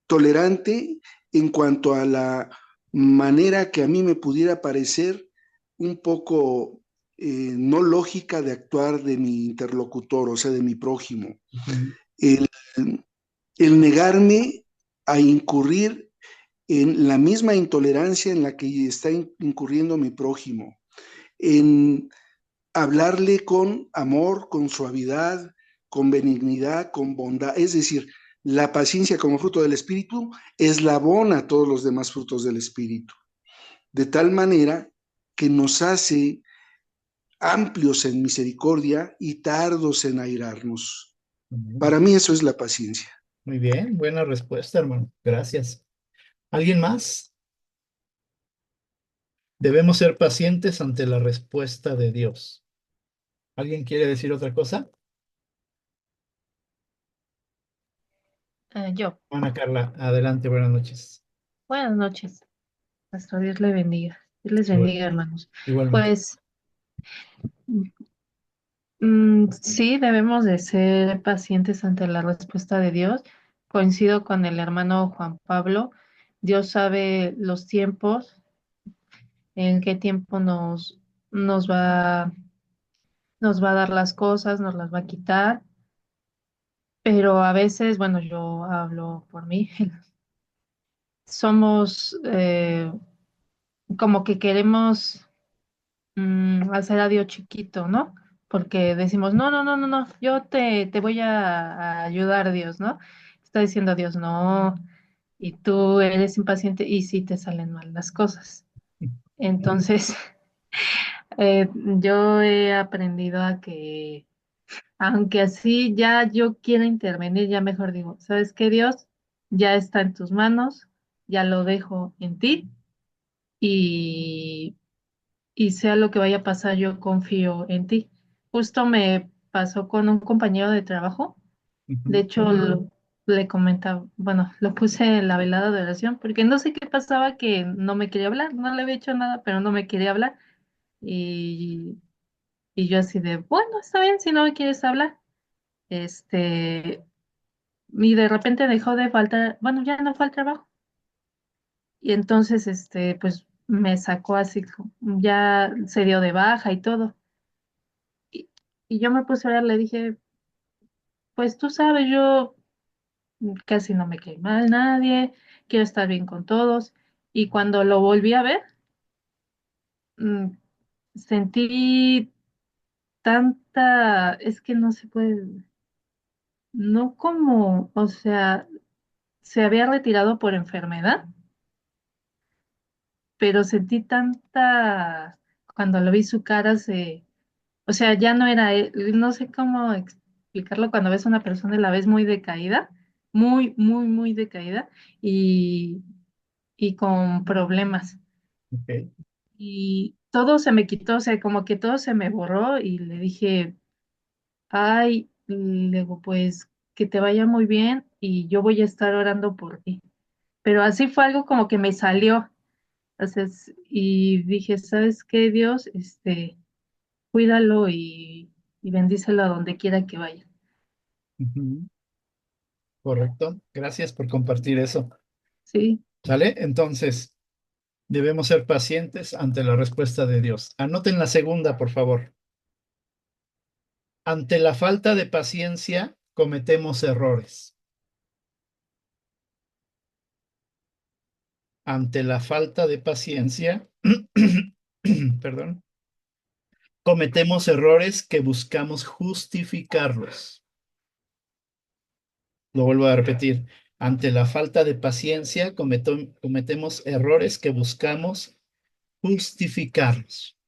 S2: tolerante en cuanto a la manera que a mí me pudiera parecer un poco no lógica de actuar de mi interlocutor, o sea, de mi prójimo.
S1: Ujú.
S2: El, el negarme a incurrir en la misma intolerancia en la que está incurriendo mi prójimo, en hablarle con amor, con suavidad, con benignidad, con bondad. Es decir, la paciencia como fruto del Espíritu eslabona todos los demás frutos del Espíritu, de tal manera que nos hace amplios en misericordia y tardos en airarnos.
S1: Amén.
S2: Para mí eso es la paciencia.
S1: Muy bien, buena respuesta, hermano. Gracias. ¿Alguien más? Debemos ser pacientes ante la respuesta de Dios. ¿Alguien quiere decir otra cosa?
S6: Yo.
S1: Ana Carla, adelante, buenas noches.
S6: Buenas noches. Nuestro Dios le bendiga. Dios les
S1: Igual-
S6: bendiga, hermanos.
S1: Igualmente.
S6: Pues sí, debemos de ser pacientes ante la respuesta de Dios. Coincido con el hermano Juan Pablo. Dios sabe los tiempos, en qué tiempo nos nos va a dar las cosas, nos las va a quitar. Pero a veces, bueno, yo hablo por mí, somos como que queremos hacer a Dios chiquito, ¿no? Porque decimos, no, no, no, no, no, yo te voy a ayudar, Dios, ¿no? Está diciendo Dios, no, y tú eres impaciente y sí te salen mal las cosas. Entonces, yo he aprendido a que, aunque así ya yo quiera intervenir, ya mejor digo, ¿sabes qué, Dios? Ya está en tus manos, ya lo dejo en ti y sea lo que vaya a pasar, yo confío en ti. Justo me pasó con un compañero de trabajo. De
S1: Ujú,
S6: hecho, le comentaba, bueno, lo puse en la velada de oración porque no sé qué pasaba que no me quería hablar. No le había hecho nada, pero no me quería hablar. Y, y yo así de, bueno, está bien si no me quieres hablar. Este, y de repente dejó de faltar, bueno, ya no fue al trabajo. Y entonces, pues me sacó así, ya se dio de baja y todo. Y, y yo me puse a orar, le dije, pues tú sabes, yo casi no me cae mal nadie, quiero estar bien con todos. Y cuando lo volví a ver, mm, sentí tanta, es que no se puede, no como, o sea, se había retirado por enfermedad, pero sentí tanta, cuando lo vi su cara, o sea, ya no era él, no sé cómo explicarlo cuando ves a una persona y la ves muy decaída, muy, muy, muy decaída y, y con problemas.
S1: ok.
S6: Y todo se me quitó, o sea, como que todo se me borró y le dije, ay, le digo, pues que te vaya muy bien y yo voy a estar orando por ti. Pero así fue algo como que me salió. O sea, y dije, ¿sabes qué, Dios? Cuídalo y bendícelo a donde quiera que vaya.
S1: Ujú, correcto. Gracias por compartir eso.
S6: Sí,
S1: ¿Sale? Entonces, debemos ser pacientes ante la respuesta de Dios. Anoten la segunda, por favor. Ante la falta de paciencia, cometemos errores. Ante la falta de paciencia, perdón, cometemos errores que buscamos justificarlos. Lo vuelvo a repetir. Ante la falta de paciencia, cometemos errores que buscamos justificarlos.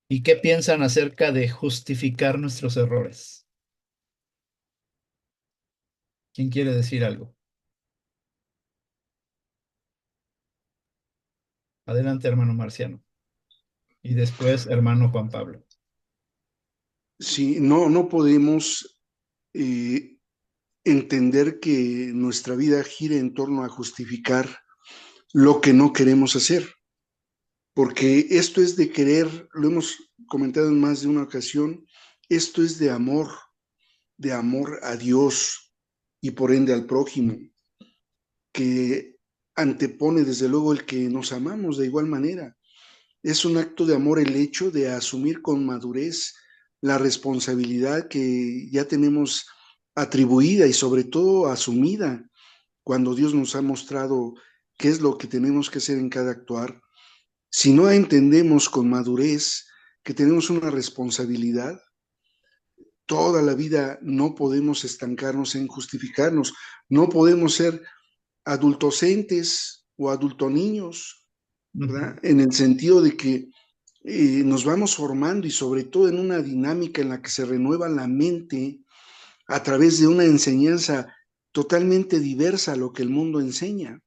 S1: ¿Y qué piensan acerca de justificar nuestros errores? ¿Quién quiere decir algo? Adelante, hermano Marciano. Y después, hermano Juan Pablo.
S2: Sí, no, no podemos eh, entender que nuestra vida gire en torno a justificar lo que no queremos hacer, porque esto es de querer, lo hemos comentado en más de una ocasión, esto es de amor a Dios y por ende al prójimo, que antepone desde luego el que nos amamos de igual manera. Es un acto de amor el hecho de asumir con madurez la responsabilidad que ya tenemos atribuida y sobre todo asumida cuando Dios nos ha mostrado qué es lo que tenemos que hacer en cada actuar. Si no entendemos con madurez que tenemos una responsabilidad, toda la vida no podemos estancarnos en justificarnos, no podemos ser adultocentes o adultoniños,
S1: Ujú,
S2: ¿verdad? En el sentido de que nos vamos formando y sobre todo en una dinámica en la que se renueva la mente a través de una enseñanza totalmente diversa a lo que el mundo enseña,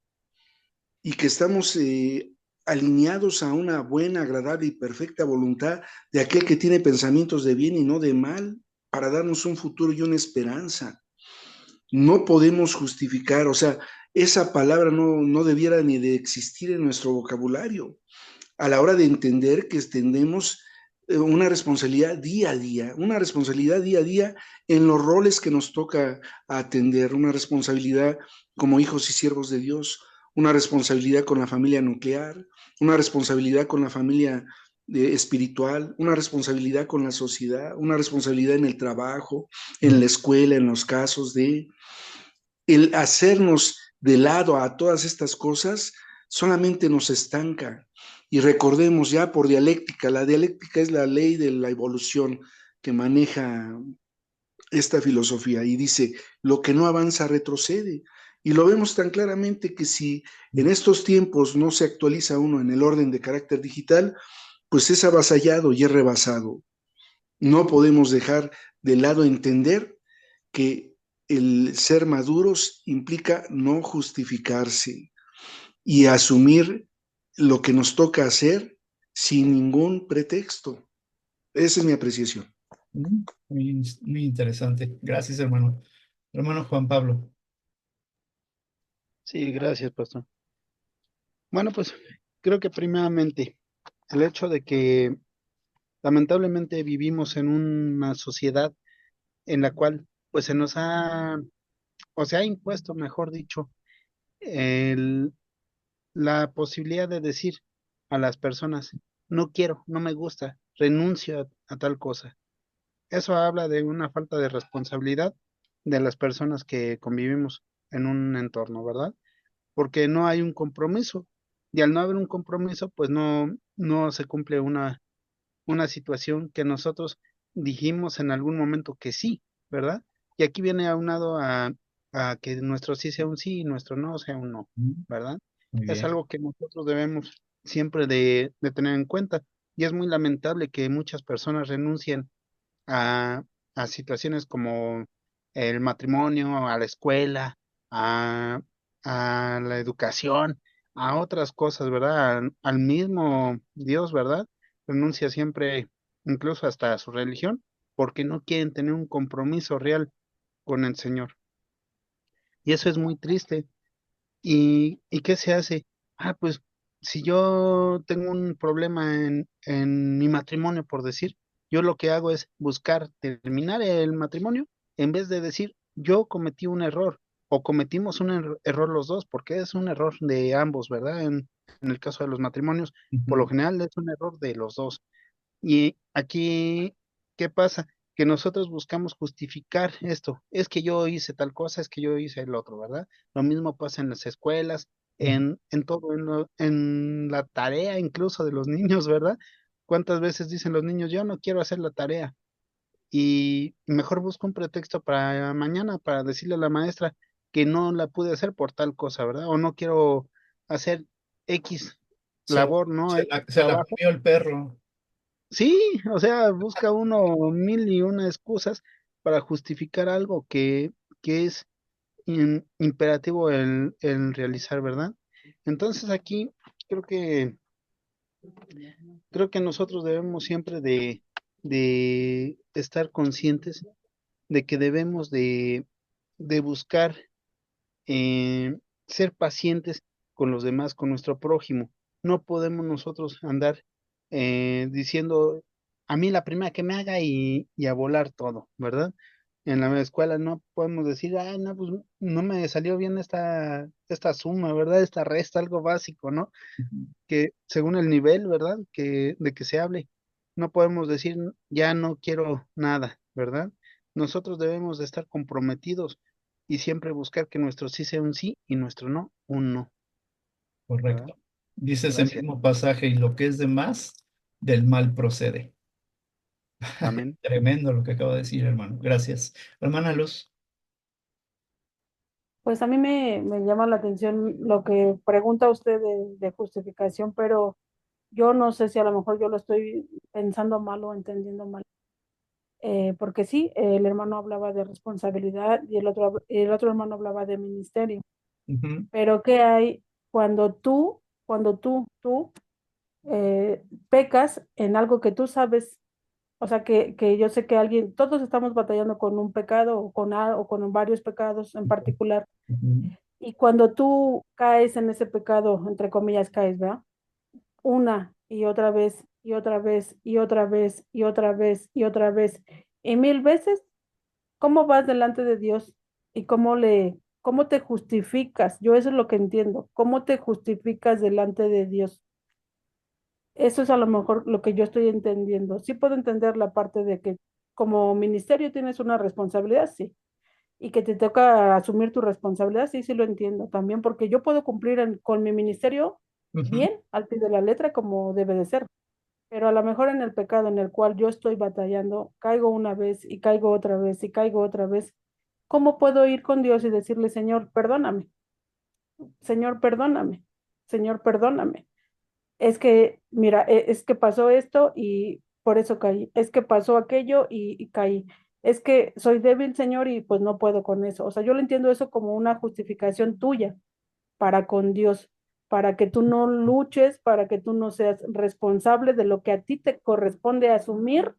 S2: y que estamos alineados a una buena, agradable y perfecta voluntad de aquel que tiene pensamientos de bien y no de mal, para darnos un futuro y una esperanza. No podemos justificar, o sea, esa palabra no debiera ni de existir en nuestro vocabulario a la hora de entender que extendemos una responsabilidad día a día, una responsabilidad día a día en los roles que nos toca atender, una responsabilidad como hijos y siervos de Dios, una responsabilidad con la familia nuclear, una responsabilidad con la familia espiritual, una responsabilidad con la sociedad, una responsabilidad en el trabajo, en la escuela, en los casos de el hacernos de lado a todas estas cosas solamente nos estanca. Y recordemos ya por dialéctica, la dialéctica es la ley de la evolución que maneja esta filosofía y dice, lo que no avanza retrocede. Y lo vemos tan claramente que si en estos tiempos no se actualiza uno en el orden de carácter digital, pues es avasallado y es rebasado. No podemos dejar de lado entender que el ser maduros implica no justificarse y asumir lo que nos toca hacer sin ningún pretexto. Esa es mi apreciación.
S1: Muy interesante. Gracias, hermano. Hermano Juan Pablo.
S5: Sí, gracias, pastor. Bueno, pues creo que primeramente el hecho de que lamentablemente vivimos en una sociedad en la cual pues se nos ha, o se ha impuesto, mejor dicho, el, la posibilidad de decir a las personas, no quiero, no me gusta, renuncio a tal cosa. Eso habla de una falta de responsabilidad de las personas que convivimos en un entorno, ¿verdad? Porque no hay un compromiso. Y al no haber un compromiso, pues no se cumple una situación que nosotros dijimos en algún momento que sí, ¿verdad? Y aquí viene aunado a que nuestro sí sea un sí y nuestro no sea un no, ¿verdad?
S1: Muy
S5: Es
S1: bien.
S5: algo que nosotros debemos siempre de tener en cuenta. Y es muy lamentable que muchas personas renuncien a, a situaciones como el matrimonio, a la escuela, a, a la educación, a otras cosas, ¿verdad? Al mismo Dios, ¿verdad? Renuncia siempre, incluso hasta a su religión, porque no quieren tener un compromiso real con el Señor. Y eso es muy triste. ¿Y qué se hace? Ah, pues si yo tengo un problema en mi matrimonio, por decir, yo lo que hago es buscar terminar el matrimonio en vez de decir, yo cometí un error o cometimos un error los dos, porque es un error de ambos, ¿verdad? En el caso de los matrimonios, por lo
S1: Ujú.
S5: general es un error de los dos. Y aquí, ¿qué pasa? Que nosotros buscamos justificar esto. Es que yo hice tal cosa, es que yo hice el otro, ¿verdad? Lo mismo pasa en las escuelas, en todo, en la tarea incluso de los niños, ¿verdad? ¿Cuántas veces dicen los niños, yo no quiero hacer la tarea? Y mejor busco un pretexto para mañana, para decirle a la maestra que no la pude hacer por tal cosa, ¿verdad? O no quiero hacer X labor, ¿no? X
S1: Se la
S5: trabajo.
S1: comió el perro.
S5: Sí, o sea, busca uno mil y una excusas para justificar algo que es imperativo el realizar, ¿verdad? Entonces aquí creo que creo que nosotros debemos siempre de estar conscientes de que debemos de buscar ser pacientes con los demás, con nuestro prójimo. No podemos nosotros andar diciendo a mí la primera que me haga y a volar todo, ¿verdad? En la escuela no podemos decir, ay, no, pues no me salió bien esta suma, ¿verdad? Esta resta, algo básico, ¿no? Que según el nivel, ¿verdad? De que se hable, no podemos decir, ya no quiero nada, ¿verdad? Nosotros debemos de estar comprometidos y siempre buscar que nuestro sí sea un sí y nuestro no un no, ¿verdad?
S1: Correcto. Dice ese
S5: Gracias.
S1: mismo pasaje, y lo que es de más, del mal procede.
S5: Amén.
S1: Tremendo lo que acaba de decir, hermano. Gracias. Hermana Luz.
S3: Pues a mí me llama la atención lo que pregunta usted de justificación, pero yo no sé si a lo mejor yo lo estoy pensando mal o entendiendo mal. porque sí, el hermano hablaba de responsabilidad y el otro hermano hablaba de ministerio.
S1: Ujú,
S3: Pero ¿qué hay tú pecas en algo que tú sabes? O sea, que yo sé que todos estamos batallando con un pecado o con varios pecados en particular.
S1: ujú,
S3: Y cuando tú caes en ese pecado, entre comillas, caes, ¿verdad? Una y otra vez, y otra vez, y otra vez, y otra vez, y otra vez, y mil veces, ¿cómo vas delante de Dios? ¿Y cómo te justificas? Yo eso es lo que entiendo. ¿Cómo te justificas delante de Dios? Eso es a lo mejor lo que yo estoy entendiendo. Sí puedo entender la parte de que como ministerio tienes una responsabilidad, sí, y que te toca asumir tu responsabilidad, sí, sí lo entiendo también, porque yo puedo cumplir con mi ministerio
S1: ujú,
S3: bien, al pie de la letra, como debe de ser, pero a lo mejor en el pecado en el cual yo estoy batallando, caigo una vez y caigo otra vez y caigo otra vez. ¿Cómo puedo ir con Dios y decirle, Señor, perdóname, Señor, perdóname, Señor, perdóname? Es que, mira, es que pasó esto y por eso caí, es que pasó aquello y caí, es que soy débil, Señor, y pues no puedo con eso. O sea, yo lo entiendo eso como una justificación tuya para con Dios, para que tú no luches, para que tú no seas responsable de lo que a ti te corresponde asumir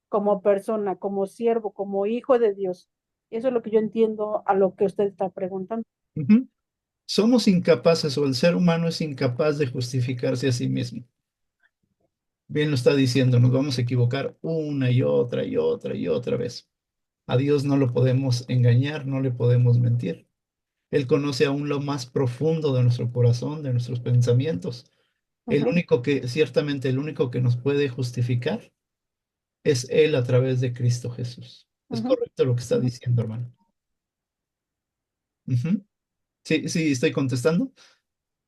S3: como persona, como siervo, como hijo de Dios. Eso es lo que yo entiendo a lo que usted está preguntando.
S1: ujú. Somos incapaces o el ser humano es incapaz de justificarse a sí mismo. Bien lo está diciendo, nos vamos a equivocar una y otra y otra y otra vez. A Dios no lo podemos engañar, no le podemos mentir. Él conoce aún lo más profundo de nuestro corazón, de nuestros pensamientos.
S3: Ujú,
S1: Ciertamente el único que nos puede justificar es Él a través de Cristo Jesús. Es
S3: ujú,
S1: correcto lo que está
S3: ujú.
S1: diciendo, hermano. Ujú. Sí, sí, estoy contestando.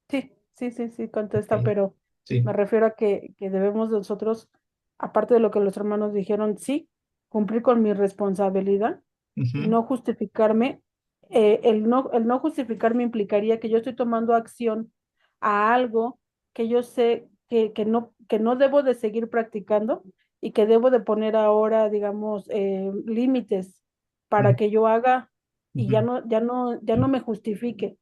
S3: Sí, sí, sí, sí, contesta,
S1: Ok,
S3: pero
S1: sí.
S3: me refiero a que debemos nosotros, aparte de lo que los hermanos dijeron, sí, cumplir con mi responsabilidad y
S1: Ujú,
S3: no justificarme. El no justificarme implicaría que yo estoy tomando acción a algo que yo sé que no debo de seguir practicando y que debo de poner ahora, digamos, límites para
S1: ujú,
S3: que yo haga y
S1: ujú,
S3: ya no me justifique,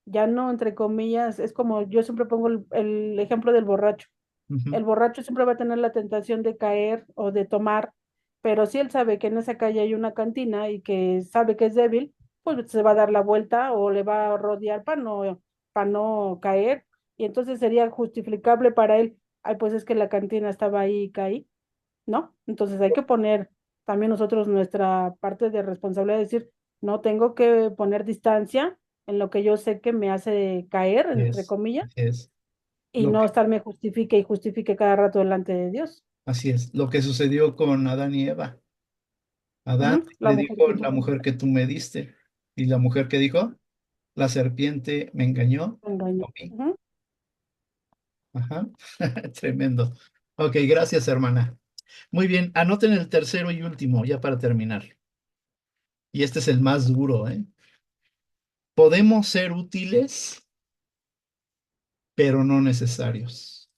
S3: ya no, entre comillas, es como yo siempre pongo el ejemplo del borracho.
S1: ujú.
S3: El borracho siempre va a tener la tentación de caer o de tomar, pero si él sabe que en esa calle hay una cantina y que sabe que es débil, pues se va a dar la vuelta o le va a rodear para no caer. Y entonces sería justificable para él, ay, pues es que la cantina estaba ahí y caí, ¿no? Entonces hay que poner también nosotros nuestra parte de responsabilidad, de decir, no tengo que poner distancia en lo que yo sé que me hace caer, entre comillas,
S1: Así es.
S3: y
S1: Lo
S3: no
S1: que,
S3: estarme justifique y justifique cada rato delante de Dios.
S1: así es. Lo que sucedió con Adán y Eva. Adán
S3: Ujú, la
S1: le
S3: mujer
S1: dijo,
S3: que
S1: la
S3: me
S1: mujer que tú me diste. Y la mujer que dijo, la serpiente me engañó.
S3: engañó.
S1: Comí.
S3: Ujú.
S1: Ajá. Tremendo. Ok, gracias, hermana. Muy bien, anoten el tercero y último, ya para terminar. Y este es el más duro, ¿eh? Podemos ser útiles, pero no necesarios.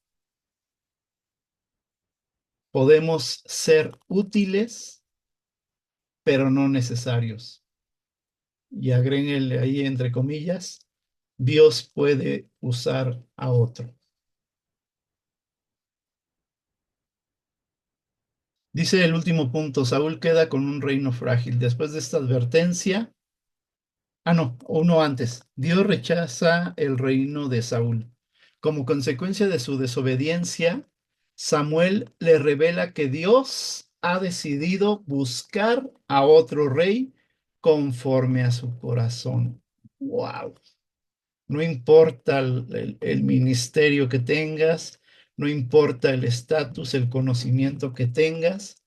S1: Podemos ser útiles, pero no necesarios. Y agréguenle ahí entre comillas, Dios puede usar a otro. Dice el último punto, Saúl queda con un reino frágil. Después de esta advertencia, no, uno antes, Dios rechaza el reino de Saúl. Como consecuencia de su desobediencia, Samuel le revela que Dios ha decidido buscar a otro rey conforme a su corazón. ¡Wow! No importa el ministerio que tengas, no importa el estatus, el conocimiento que tengas,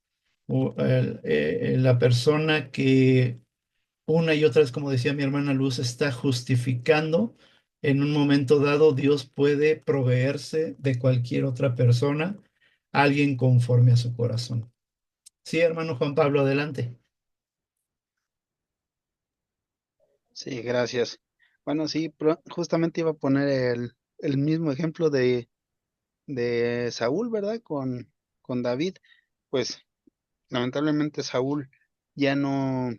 S1: la persona que una y otra vez, como decía mi hermana Luz, está justificando, en un momento dado Dios puede proveerse de cualquier otra persona, alguien conforme a su corazón. Sí, hermano Juan Pablo, adelante.
S5: Sí, gracias. Bueno, sí, justamente iba a poner el mismo ejemplo de Saúl, ¿verdad? Con David. Pues lamentablemente Saúl ya no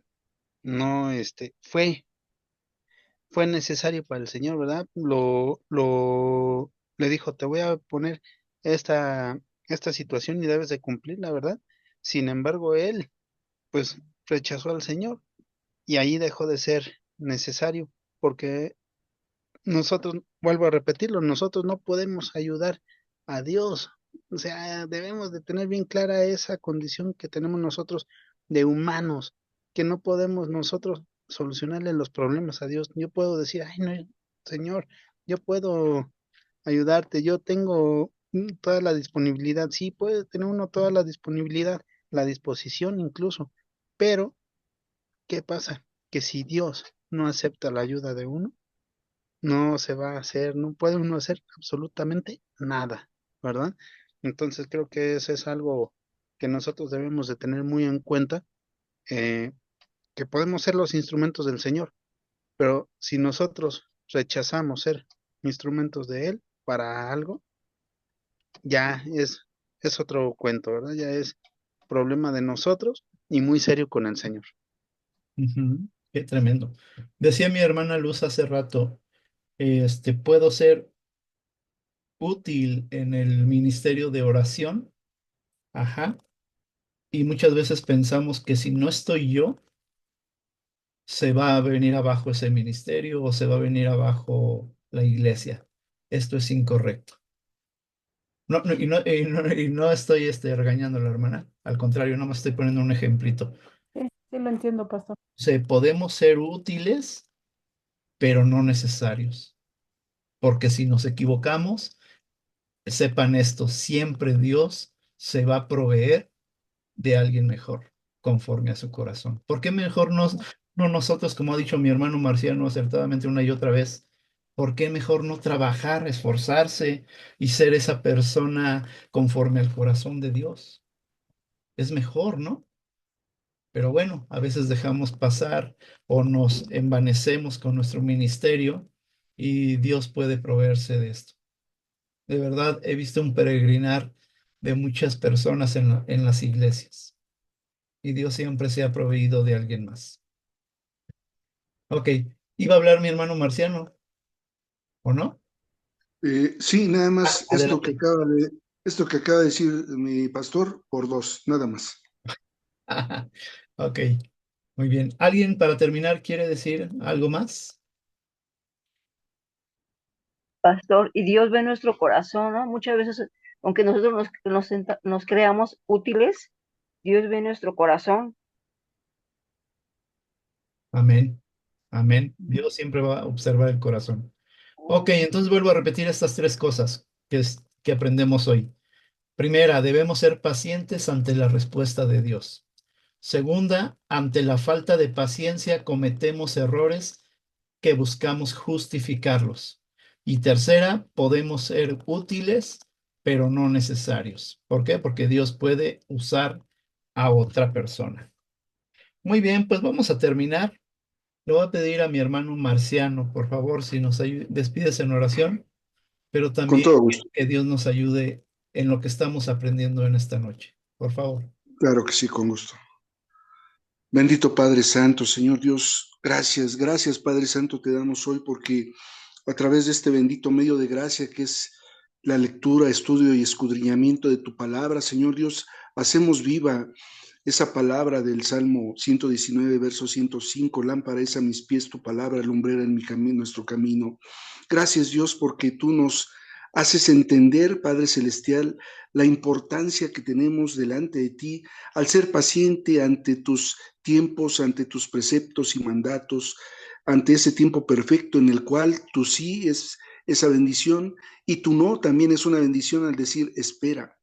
S5: fue necesario para el Señor, ¿verdad? Le dijo, te voy a poner esta, esta situación y debes de cumplirla, ¿verdad? Sin embargo, él, pues, rechazó al Señor y ahí dejó de ser necesario, porque nosotros, vuelvo a repetirlo, nosotros no podemos ayudar a Dios. O sea, debemos de tener bien clara esa condición que tenemos nosotros de humanos, que no podemos nosotros solucionarle los problemas a Dios. Yo puedo decir, ay, no, Señor, yo puedo ayudarte, yo tengo toda la disponibilidad. Sí, puede tener uno toda la disponibilidad, la disposición incluso, pero ¿qué pasa? Que si Dios no acepta la ayuda de uno, no se va a hacer, no puede uno hacer absolutamente nada, ¿verdad? Entonces creo que eso es algo que nosotros debemos de tener muy en cuenta, eh, que podemos ser los instrumentos del Señor, pero si nosotros rechazamos ser instrumentos de Él para algo, ya es otro cuento, ¿verdad? Ya es problema de nosotros y muy serio con el Señor.
S1: Ujú. Qué tremendo. Decía mi hermana Luz hace rato, puedo ser útil en el ministerio de oración, ajá, y muchas veces pensamos que si no estoy yo, se va a venir abajo ese ministerio o se va a venir abajo la iglesia. Esto es incorrecto. Y no estoy regañando a la hermana, al contrario, no me estoy poniendo un ejemplito.
S3: Sí, sí lo entiendo, pastor.
S1: Podemos ser útiles, pero no necesarios, porque si nos equivocamos, sepan esto, siempre Dios se va a proveer de alguien mejor, conforme a su corazón. ¿Por qué mejor no nosotros, como ha dicho mi hermano Marciano acertadamente una y otra vez? ¿Por qué mejor no trabajar, esforzarse y ser esa persona conforme al corazón de Dios? Es mejor, ¿no? Pero bueno, a veces dejamos pasar o nos envanecemos con nuestro ministerio y Dios puede proveerse de esto. De verdad, he visto un peregrinar de muchas personas en las iglesias y Dios siempre se ha proveído de alguien más. Ok, iba a hablar mi hermano Marciano, ¿o no?
S2: Sí, nada más
S1: Adelante.
S2: esto que acaba de decir mi pastor, por dos, nada más.
S1: Ok, muy bien. ¿Alguien para terminar quiere decir algo más?
S4: Pastor, y Dios ve nuestro corazón, ¿no? Muchas veces, aunque nosotros nos creamos útiles, Dios ve nuestro corazón.
S1: Amén, amén. Dios siempre va a observar el corazón. Ok, entonces vuelvo a repetir estas tres cosas que aprendemos hoy. Primera, debemos ser pacientes ante la respuesta de Dios. Segunda, ante la falta de paciencia cometemos errores que buscamos justificarlos. Y tercera, podemos ser útiles, pero no necesarios. ¿Por qué? Porque Dios puede usar a otra persona. Muy bien, pues vamos a terminar. Le voy a pedir a mi hermano Marciano, por favor, si nos despides en oración, pero
S2: Con
S1: también
S2: todo gusto.
S1: que Dios nos ayude en lo que estamos aprendiendo en esta noche. Por favor.
S2: Claro que sí, con gusto. Bendito Padre Santo, Señor Dios, gracias, gracias Padre Santo te damos hoy porque a través de este bendito medio de gracia que es la lectura, estudio y escudriñamiento de tu palabra, Señor Dios, hacemos viva esa palabra del Salmo 119, verso 105, lámpara es a mis pies tu palabra, lumbrera en mi camino, nuestro camino. Gracias Dios porque tú nos haces entender, Padre Celestial, la importancia que tenemos delante de ti al ser paciente ante tus tiempos, ante tus preceptos y mandatos, ante ese tiempo perfecto en el cual tu sí es esa bendición y tu no también es una bendición al decir espera.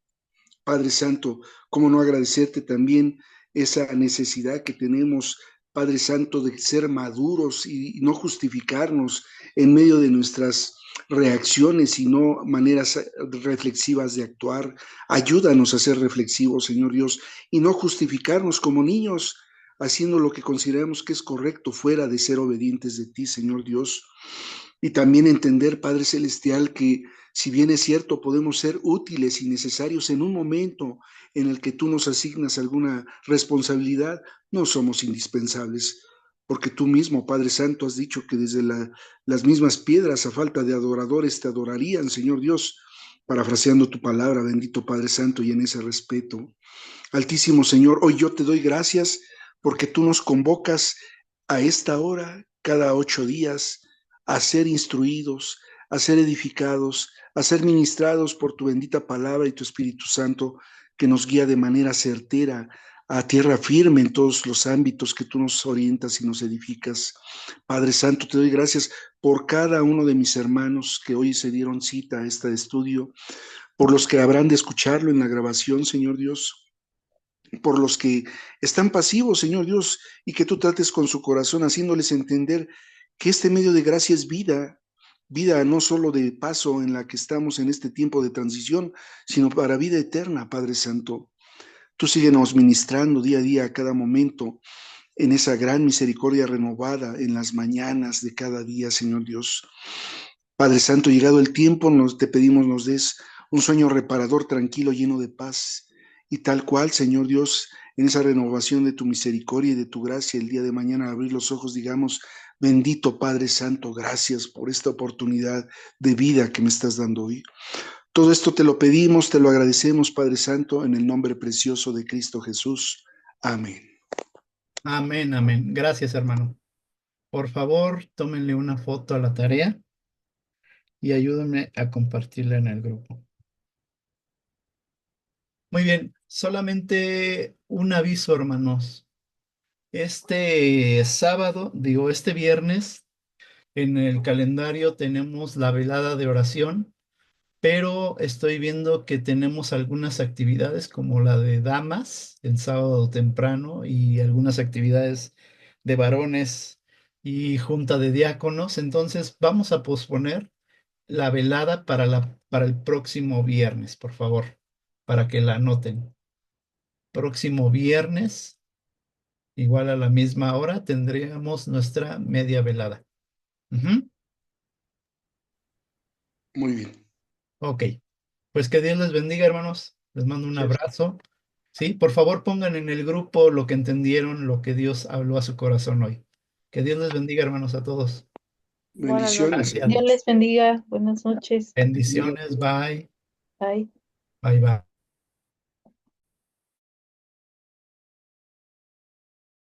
S2: Padre Santo, ¿cómo no agradecerte también esa necesidad que tenemos, Padre Santo, de ser maduros y no justificarnos en medio de nuestras reacciones, sino maneras reflexivas de actuar? Ayúdanos a ser reflexivos, Señor Dios, y no justificarnos como niños, haciendo lo que consideramos que es correcto, fuera de ser obedientes de ti, Señor Dios. y también entender, Padre Celestial, que si bien es cierto, podemos ser útiles y necesarios en un momento en el que tú nos asignas alguna responsabilidad, no somos indispensables, porque tú mismo, Padre Santo, has dicho que desde las mismas piedras, a falta de adoradores, te adorarían, Señor Dios, parafraseando tu palabra, bendito Padre Santo, y en ese respeto. Altísimo Señor, hoy yo te doy gracias porque tú nos convocas a esta hora, cada 8 días, a ser instruidos, a ser edificados, a ser ministrados por tu bendita palabra y tu Espíritu Santo, que nos guía de manera certera a tierra firme en todos los ámbitos que tú nos orientas y nos edificas. Padre Santo, te doy gracias por cada uno de mis hermanos que hoy se dieron cita a este estudio, por los que habrán de escucharlo en la grabación, Señor Dios, por los que están pasivos, Señor Dios, y que tú trates con su corazón, haciéndoles entender que este medio de gracia es vida, vida no solo de paso en la que estamos en este tiempo de transición, sino para vida eterna, Padre Santo. Tú síguenos ministrando día a día, a cada momento, en esa gran misericordia renovada en las mañanas de cada día, Señor Dios. Padre Santo, llegado el tiempo, te pedimos nos des un sueño reparador, tranquilo, lleno de paz. Y tal cual, Señor Dios, en esa renovación de tu misericordia y de tu gracia, el día de mañana al abrir los ojos, digamos, bendito Padre Santo, gracias por esta oportunidad de vida que me estás dando hoy. Todo esto te lo pedimos, te lo agradecemos, Padre Santo, en el nombre precioso de Cristo Jesús. Amén.
S1: Amén, amén. Gracias, hermano. Por favor, tómenle una foto a la tarea y ayúdenme a compartirla en el grupo. Muy bien, solamente un aviso, hermanos. Este sábado, digo, este viernes, en el calendario tenemos la velada de oración, pero estoy viendo que tenemos algunas actividades como la de damas el sábado temprano y algunas actividades de varones y junta de diáconos. Entonces vamos a posponer la velada para el próximo viernes, por favor, para que la anoten. Próximo viernes, igual a la misma hora, tendríamos nuestra media velada. Ujú.
S2: Muy bien.
S1: Ok, pues que Dios les bendiga, hermanos. Les mando un abrazo. Sí, por favor pongan en el grupo lo que entendieron, lo que Dios habló a su corazón hoy. Que Dios les bendiga, hermanos, a todos.
S3: Buenas
S2: Bendiciones,
S3: noches.
S1: Gracias.
S6: Dios les bendiga. Buenas noches.
S1: Bendiciones. Bye.
S6: Bye.
S1: Bye, bye.